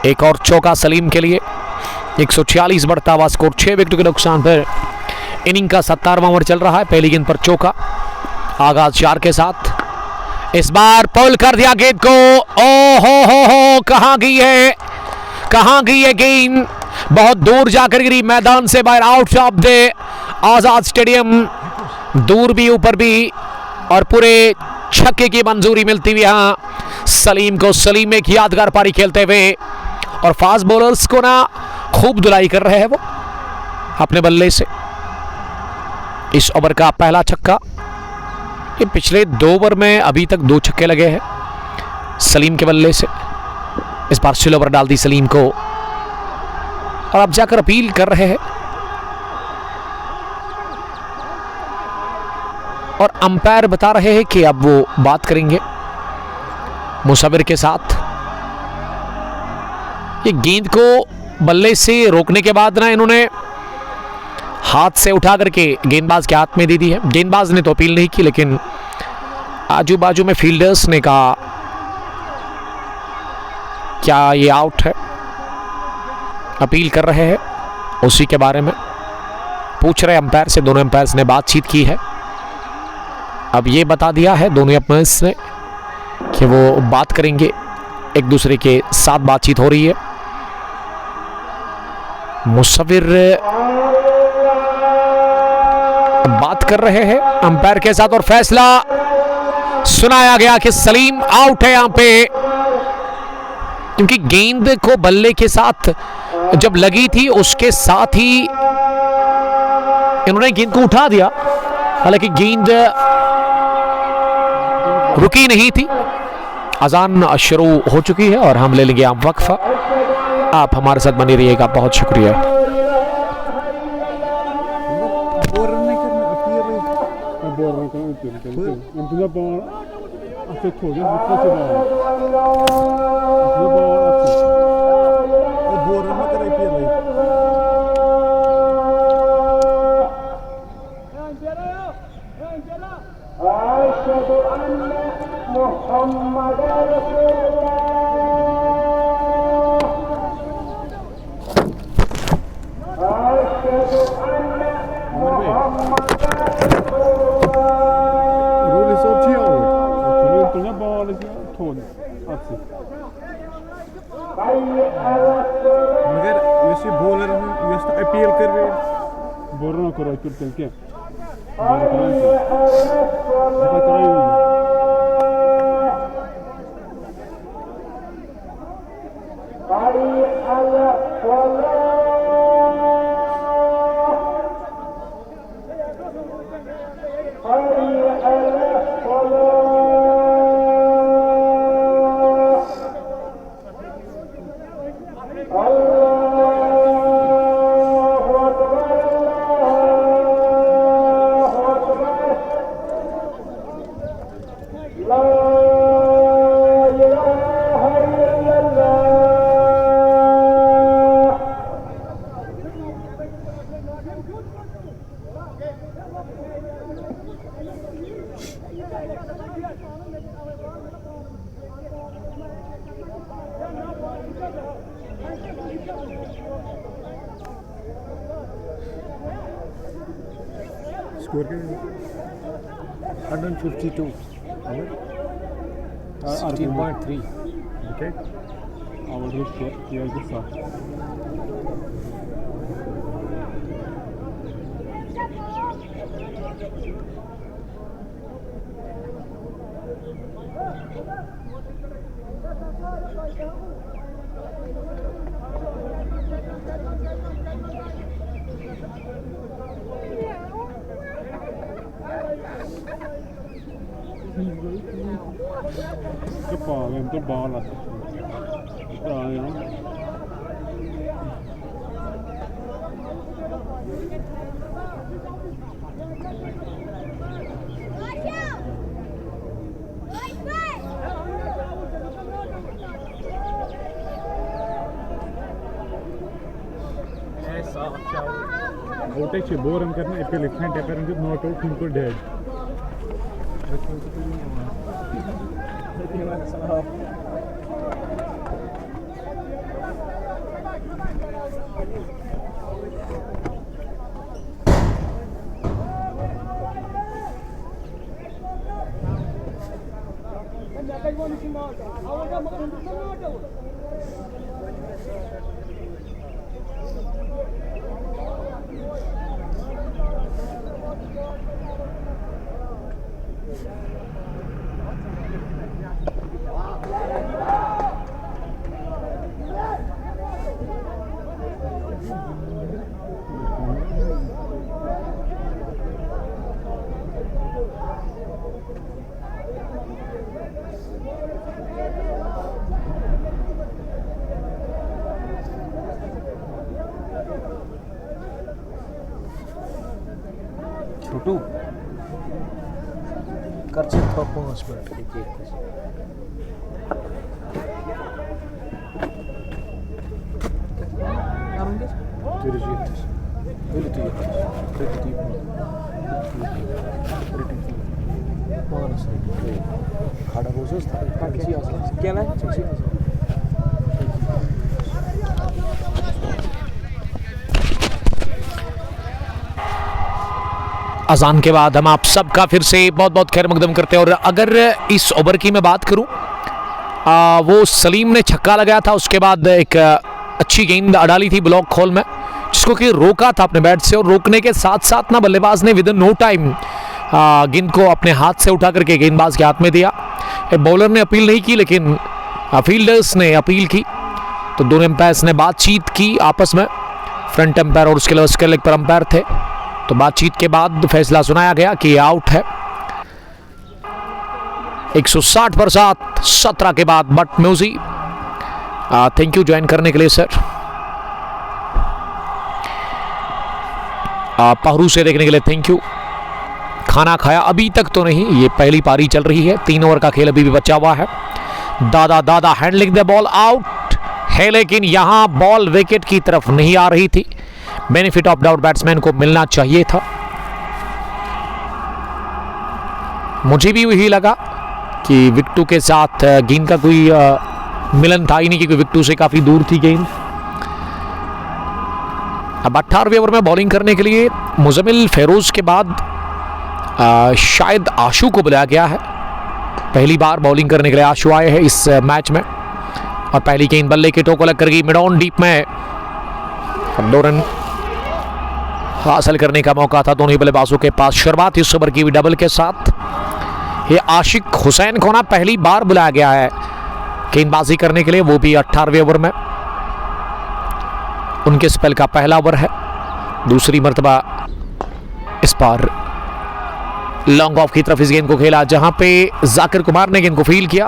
एक और चौका सलीम के लिए, 146 बढ़ता हुआ स्कोर, 6 विकेट के नुकसान पर। इनिंग का 17वां ओवर चल रहा है, पहली गेंद पर चौका, आगाज 4 के साथ। इस बार पॉल कर दिया गेंद को, ओ हो, कहां गई है, कहां गई है गेंद, बहुत दूर जाकर गिरी, मैदान से बाहर, out of the Azad stadium, दूर भी ऊपर भी, और पूरे छक्के की मंजूरी मिलती हुई यहां सलीम को। सलीम एक यादगार पारी खेलते हुए, और फास्ट बॉलर्स को ना खूब धुलाई कर रहे हैं वो अपने बल्ले से। इस ओवर का पहला छक्का, ये पिछले 2 ओवर में अभी तक 2 छक्के लगे हैं सलीम के बल्ले से। इस बार स्लो ओवर डाल दी सलीम को, और अब जाकर अपील कर रहे हैं, और अंपायर बता रहे हैं कि अब वो बात करेंगे मुसाविर के साथ। ये गेंद को बल्ले से रोकने के बाद ना इन्होंने हाथ से उठा करके गेंदबाज के हाथ में दे दी है। गेंदबाज ने तो अपील नहीं की, लेकिन आजू बाजू में फील्डर्स ने कहा क्या ये आउट है, अपील कर रहे हैं, उसी के बारे में पूछ रहे अंपायर से। दोनों अंपायर्स ने बातचीत की है, अब ये बता दिया है दोनों अंपायर्स ने कि वो बात करेंगे, एक दूसरे के साथ बातचीत हो रही है। मुसविर बात कर रहे हैं अंपायर के साथ, और फैसला सुनाया गया कि सलीम आउट है यहां पे, क्योंकि गेंद को बल्ले के साथ जब लगी थी उसके साथ ही इन्होंने गेंद को उठा दिया, हालांकि गेंद रुकी नहीं थी। अजान शुरू हो चुकी है और हम ले लेंगे आप वक्फा। आप हमारे साथ बने रहिएगा, बहुत शुक्रिया। मगर यस बॉलर यस अपील कर बोलना करो तुम क्या स्कोर क्या 152 16.3 विकेट आवर स्कोर किया गुस्सा que pagan de bala out boron करना अपील अपील नॉट आउट उनको डेड छोटू कर सकता 5 मिनट अजान के बाद हम आप सबका फिर से बहुत बहुत खैर मकदम करते हैं। और अगर इस ओवर की मैं बात करूं, वो सलीम ने छक्का लगाया था, उसके बाद एक अच्छी गेंद डाली थी ब्लॉक खोल में, जिसको कि रोका था अपने बैट से, और रोकने के साथ साथ ना बल्लेबाज ने विद इन नो टाइम गेंद को अपने हाथ से उठा करके गेंदबाज के हाथ में दिया। बॉलर ने अपील नहीं की, लेकिन फील्डर्स ने अपील की, तो दोनों एम्पायर्स ने बातचीत की आपस में, फ्रंट एम्पायर और उसके अलावा उसके लेग पर एम्पायर थे। तो बातचीत के बाद फैसला सुनाया गया कि आउट है। 160 पर 17 के बाद बट म्यूजी, थैंक यू ज्वाइन करने के लिए सर। पहरू से देखने के लिए थैंक यू। खाना खाया अभी तक तो नहीं, ये पहली पारी चल रही है, 3 ओवर का खेल अभी भी बचा हुआ है। दादा हैंडलिंग द बॉल, आउट है, लेकिन यहां बॉल विकेट की तरफ नहीं आ रही थी। बेनिफिट ऑफ डाउट बैट्समैन को मिलना चाहिए था। मुझे भी वही लगा कि विकेटू के साथ गेंद का कोई मिलन था ही नहीं, क्योंकि विकेटू से काफी दूर थी गेंद। अब 18वें ओवर में बॉलिंग करने के लिए मुजम्मिल फेरोज के बाद शायद आशु को बुलाया गया है। पहली बार बॉलिंग करने के लिए आशु आए हैं इस मैच में। और पहली गेंद बल्ले के टोको लग कर गई मिड ऑन डीप में। 2 रन हासिल करने का मौका था दोनों ही बल्लेबाजों के पास। शुरुआत इस ओवर की हुई डबल के साथ। ये आशिक हुसैन को ना पहली बार बुलाया गया है गेंदबाजी करने के लिए, वो भी 18वें ओवर में। उनके स्पेल का पहला ओवर है। दूसरी मर्तबा इस बार लॉन्ग ऑफ की तरफ इस गेंद को खेला, जहां पे जाकिर कुमार ने गेंद को फील किया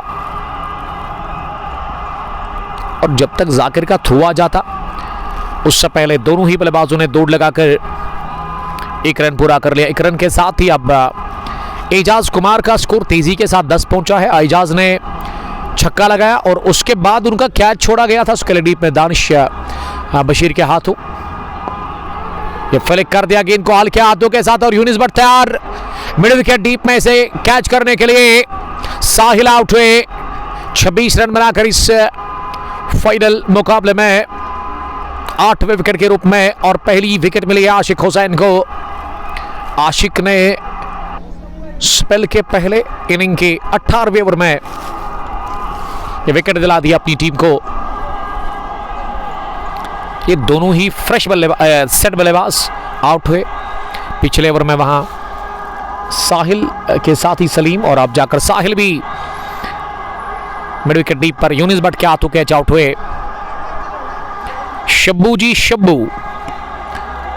और जब तक जाकिर का थ्रो आ जाता उससे पहले दोनों ही बल्लेबाजों ने दौड़ लगाकर 1 रन पूरा कर लिया। 1 रन के साथ ही अब एजाज कुमार का स्कोर तेजी के साथ 10 पहुंचा है। एजाज ने छक्का लगाया और उसके बाद उनका कैच छोड़ा गया था उसके डीप में दानिश बशीर के हाथों। ये फ्लिक कर दिया गेंद को हल्के हाथों के साथ और यूनिस भट्ट तैयार मिड विकेट डीप में से कैच करने के लिए। साहिल आउट हुए 26 रन बनाकर इस फाइनल मुकाबले में 8वें विकेट के रूप में, और पहली विकेट मिली है आशिक हुसैन को। आशिक ने स्पेल के पहले इनिंग के 18वें ओवर में ये विकेट दिला दिया अपनी टीम को। ये दोनों ही फ्रेश सेट बल्लेबाज आउट हुए पिछले ओवर में, वहां साहिल के साथ ही सलीम, और अब जाकर साहिल भी मिड विकेट डीप पर यूनिस भट्ट के हाथों कैच आउट हुए। शब्बू जी शब्बू,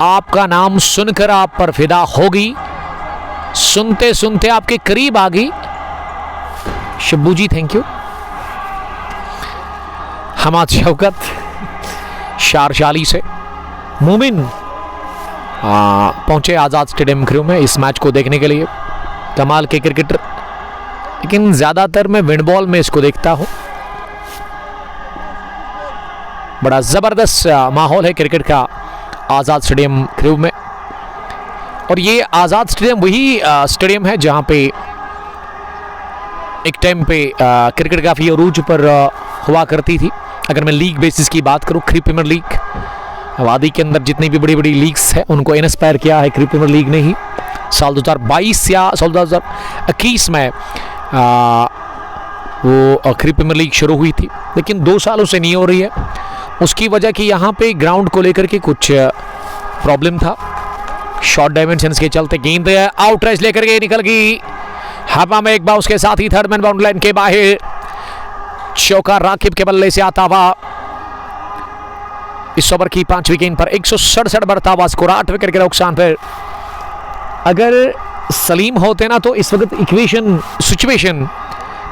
आपका नाम सुनकर आप पर फिदा होगी, सुनते सुनते आपके करीब आ गई। शब्बू जी थैंक यू। हमाद शौकत शारशाली से मोमिन पहुंचे आजाद स्टेडियम क्रू में इस मैच को देखने के लिए। कमाल के क्रिकेटर, लेकिन ज्यादातर मैं विंड बॉल में इसको देखता हूं। बड़ा जबरदस्त माहौल है क्रिकेट का आजाद स्टेडियम क्रू में। और ये आजाद स्टेडियम वही स्टेडियम है जहां पे एक टाइम पे क्रिकेट काफी अरूज पर हुआ करती थी। अगर मैं लीग बेसिस की बात करूं, क्रिक प्रीमियर लीग, वादी के अंदर जितनी भी बड़ी बड़ी लीग्स है उनको इंस्पायर किया है क्रिक प्रीमियर लीग ने ही। साल 2022 या साल 2021 में वो क्रिक प्रीमियर लीग शुरू हुई थी, लेकिन 2 सालों से नहीं हो रही है। उसकी वजह कि यहाँ पे ग्राउंड को लेकर के कुछ प्रॉब्लम था, शॉर्ट डायमेंशंस के चलते। गेंद आउट रेस लेकर के निकल गई हवा में एक बार, उसके साथ ही थर्ड मैन बाउंड्री लाइन के बाहर। चौका राकिब के बल्ले से आता हुआ इस ओवर की 5वीं गेंद पर 167 बढ़ता हुआ स्कोर 8 विकेट के नुकसान पर। अगर सलीम होते ना तो इस वक्त इक्वेशन सिचुएशन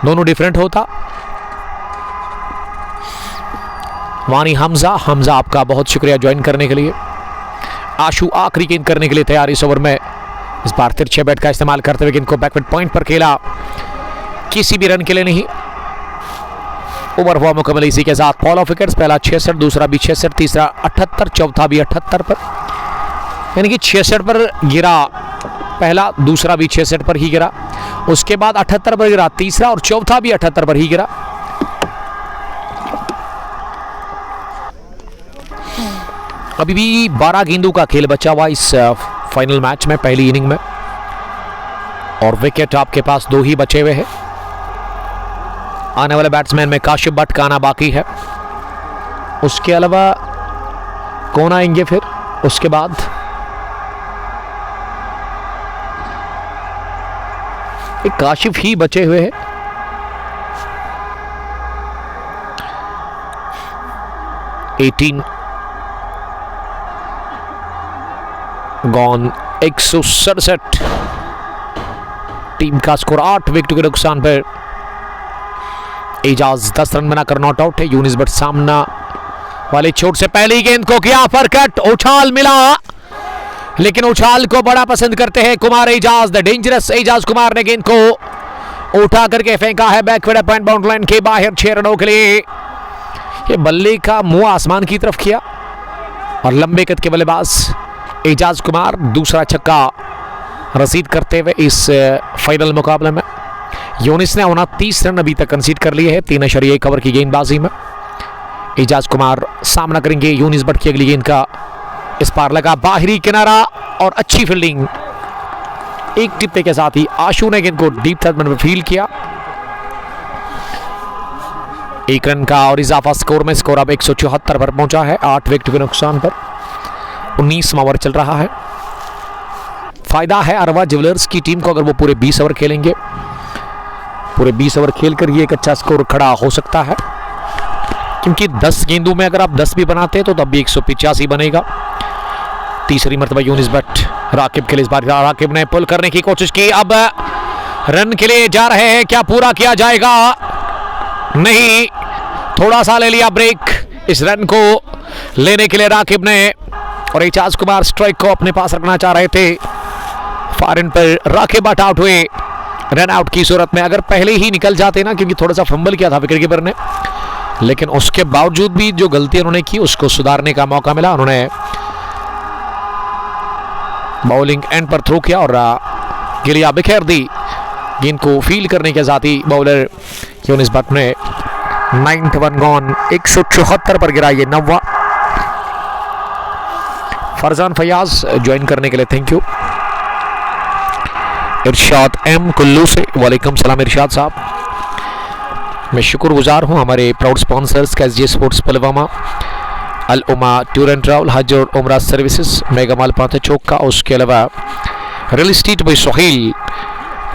दोनों डिफरेंट होता। वानी हमजा आपका बहुत शुक्रिया ज्वाइन करने के लिए। आशु आखिरी गेंद करने के लिए तैयार इस ओवर में। इस बार तिरछे बैट का इस्तेमाल करते हुए गेंद को बैकवर्ड पॉइंट पर खेला, किसी भी रन के लिए नहीं। ओवर हुआ मुकम्मल इसी के साथ। फॉल ऑफ विकेट्स, पहला 66, दूसरा भी 66, तीसरा 78, चौथा भी 78 पर, यानी कि 66 पर गिरा पहला, दूसरा भी 66 पर ही गिरा, उसके बाद 78 पर गिरा तीसरा, और चौथा भी 78 पर ही गिरा। अभी भी 12 गेंदों का खेल बचा हुआ इस फाइनल मैच में, पहली इनिंग में, और विकेट आपके पास 2 ही बचे हुए हैं। आने वाले बैट्समैन में काशिफ भट्ट का आना बाकी है, उसके अलावा कौन आएंगे फिर उसके बाद? एक काशिफ ही बचे हुए हैं। गॉन 167, टीम का स्कोर 8 विकेट के नुकसान पर। एजाज 10 रन बनाकर नॉट आउट है। यूनिस भट्ट सामना वाले चोट से पहली गेंद को किया परकट, उछाल मिला, लेकिन उछाल को बड़ा पसंद करते हैं कुमार एजाज। द डेंजरस एजाज कुमार ने गेंद को उठा करके फेंका है बैकवर्ड पॉइंट बाउंड्री लाइन के बाहर 6 रनों के लिए। ये बल्ले का मुंह आसमान की तरफ किया और लंबे कद के बल्लेबाज एजाज कुमार दूसरा छक्का रसीद करते हुए इस फाइनल मुकाबले में। यूनिस ने 29 रन अभी तक कंसीड कर लिए हैं 3.1 ओवर की गेंदबाजी में। एजाज कुमार सामना करेंगे यूनिस भट्ट की अगली गेंद का। इस पार लगा बाहरी किनारा और अच्छी फील्डिंग, एक टिप्पे के साथ ही आशु ने गेंद को डीप थर्ड में फील्ड किया। 1 रन का और इजाफा स्कोर में। स्कोर अब 174 पर पहुंचा है 8 विकेट के नुकसान पर। 19वां ओवर चल रहा है। फायदा है अरवा ज्वेलर्स की टीम को अगर वो पूरे 20 ओवर खेलेंगे। पूरे 20 ओवर खेलकर ये एक अच्छा स्कोर खड़ा हो सकता है, क्योंकि 10 गेंदों में अगर आप 10 भी बनाते तो तब भी 185 बनेगा। तीसरी मरतबा यूनिस बट राकिब के लिए इस बार राकिब ने पुल करने की कोशिश की। अब रन के लिए जा रहे हैं, क्या पूरा किया जाएगा? नहीं, थोड़ा सा ले लिया ब्रेक इस रन को लेने के लिए राकिब ने। और एजाज कुमार स्ट्राइक को अपने पास रखना चाह रहे थे। फारिन पर राकिब आउट हुए रन आउट की सूरत में। अगर पहले ही निकल जाते ना, क्योंकि थोड़ा सा फंबल किया था विकेट कीपर ने, लेकिन उसके बावजूद भी जो गलती उन्होंने की उसको सुधारने का मौका मिला। उन्होंने बॉलिंग एंड पर थ्रो किया और गिलिया बिखेर दी गेंद को फील करने के साथ ही बॉलर यूनिस बट ने 91 गॉन 174 पर गिरा ये 9वां। फरजान फयाज ज्वाइन करने के लिए thank you. Irshad M Kullu से वालेकुम सलाम इरशाद साहब, मैं शुक्रगुजार हूं हमारे प्राउड स्पॉन्सर्स कैसजे sports Pulwama, Al Uma tour and travel, हज और उमरा सर्विसेज, मेगा माल पाथे चौक का। उसके अलावा रियल एस्टेट बाय सोहेल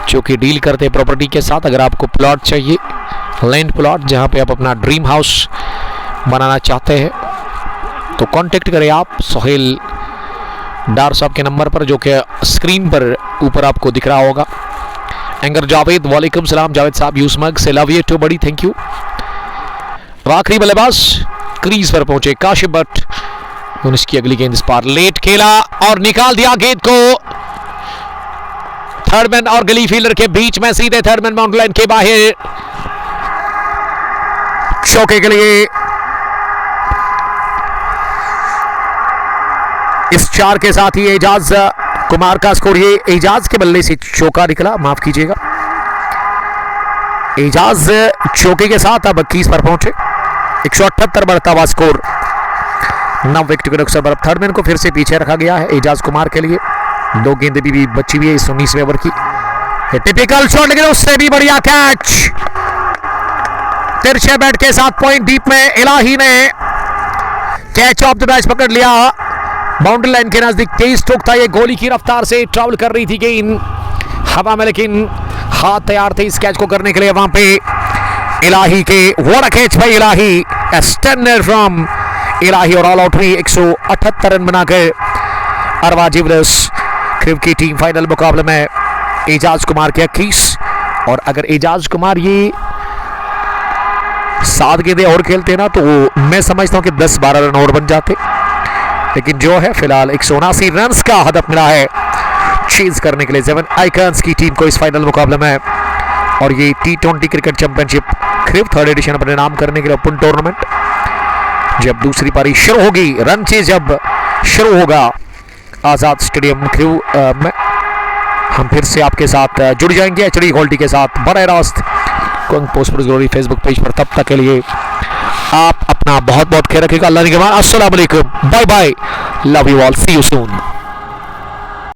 जो कि डील करते हैं प्रॉपर्टी के साथ। अगर आपको प्लॉट चाहिए, लैंड प्लॉट जहां पे आप अपना ड्रीम हाउस बनाना चाहते हैं, तो कांटेक्ट करें आप सोहेल डार साहब के नंबर पर, जो कि स्क्रीन पर ऊपर आपको दिख रहा होगा। एंगर जावेद वालेकुम सलाम जावेद साहब, यूसमग से love you too buddy thank you. आखिरी बल्लेबाज क्रीज पर पहुंचे काशिफ बट, उसकी अगली गेंद इस पार लेट खेला और निकाल दिया गेंद को थर्डमैन और गली फील्डर के बीच में, सीधे थर्डमैन बाउंड्री लाइन के बाहर। चौके के लिए इस 4 के साथ ही एजाज कुमार का स्कोर, ये एजाज के बल्ले से चौका निकला, माफ कीजिएगा। एजाज चौके के साथ अब 21 पर पहुंचे, 178 बढ़ता हुआ स्कोर। 9 विकेट के नुकसान पर थर्डमैन को फिर से पीछे रखा गया है एजाज कुमार के लिए। 2 गेंदें भी बची हुई है इस 19वें ओवर की। टिपिकल शॉट, लेकिन उससे भी बढ़िया कैच। तिरछे बैट के साथ पॉइंट डीप में इलाही ने कैच ऑफ द मैच पकड़ लिया। बाउंड्री लाइन के नजदीक 23 स्ट्रोक था, ये गोली की रफ्तार से ट्रैवल कर रही थी गेंद हवा में, लेकिन हाथ तैयार थे इस कैच को करने के लिए। वहां पे इलाही के व्हाट अ कैच भाई इलाही, स्टैंडर फ्रॉम इलाही और ऑल आउट हुई। 178 रन बनाकर अरवा ज्वेलर्स क्रिव की टीम फाइनल मुकाबले में एजाज कुमार के 21। और अगर एजाज कुमार ये 7 गेंदें और खेलते ना तो मैं समझता हूं कि 10-12 रन और बन जाते, लेकिन जो है फिलहाल 179 रन का हदफ मिला है चेज करने के लिए 7 आइकन्स की टीम को इस फाइनल मुकाबले में। और ये T20 cricket championship crew 3rd addition अपने नाम करने के लिए ओपन टूर्नामेंट, जब दूसरी पारी शुरू होगी, रन चेज जब शुरू होगा आजाद स्टेडियम क्रिव में, हम फिर से आपके साथ जुड़ जाएंगे HD क्वालिटी के साथ बराह रास्त kung post glory Facebook page पर। तब तक के लिए आप अपना बहुत बहुत ख्याल रखिएगा। अल्लाह ने के बाद अस्सलाम वालेकुम, bye bye, love you all, see you soon.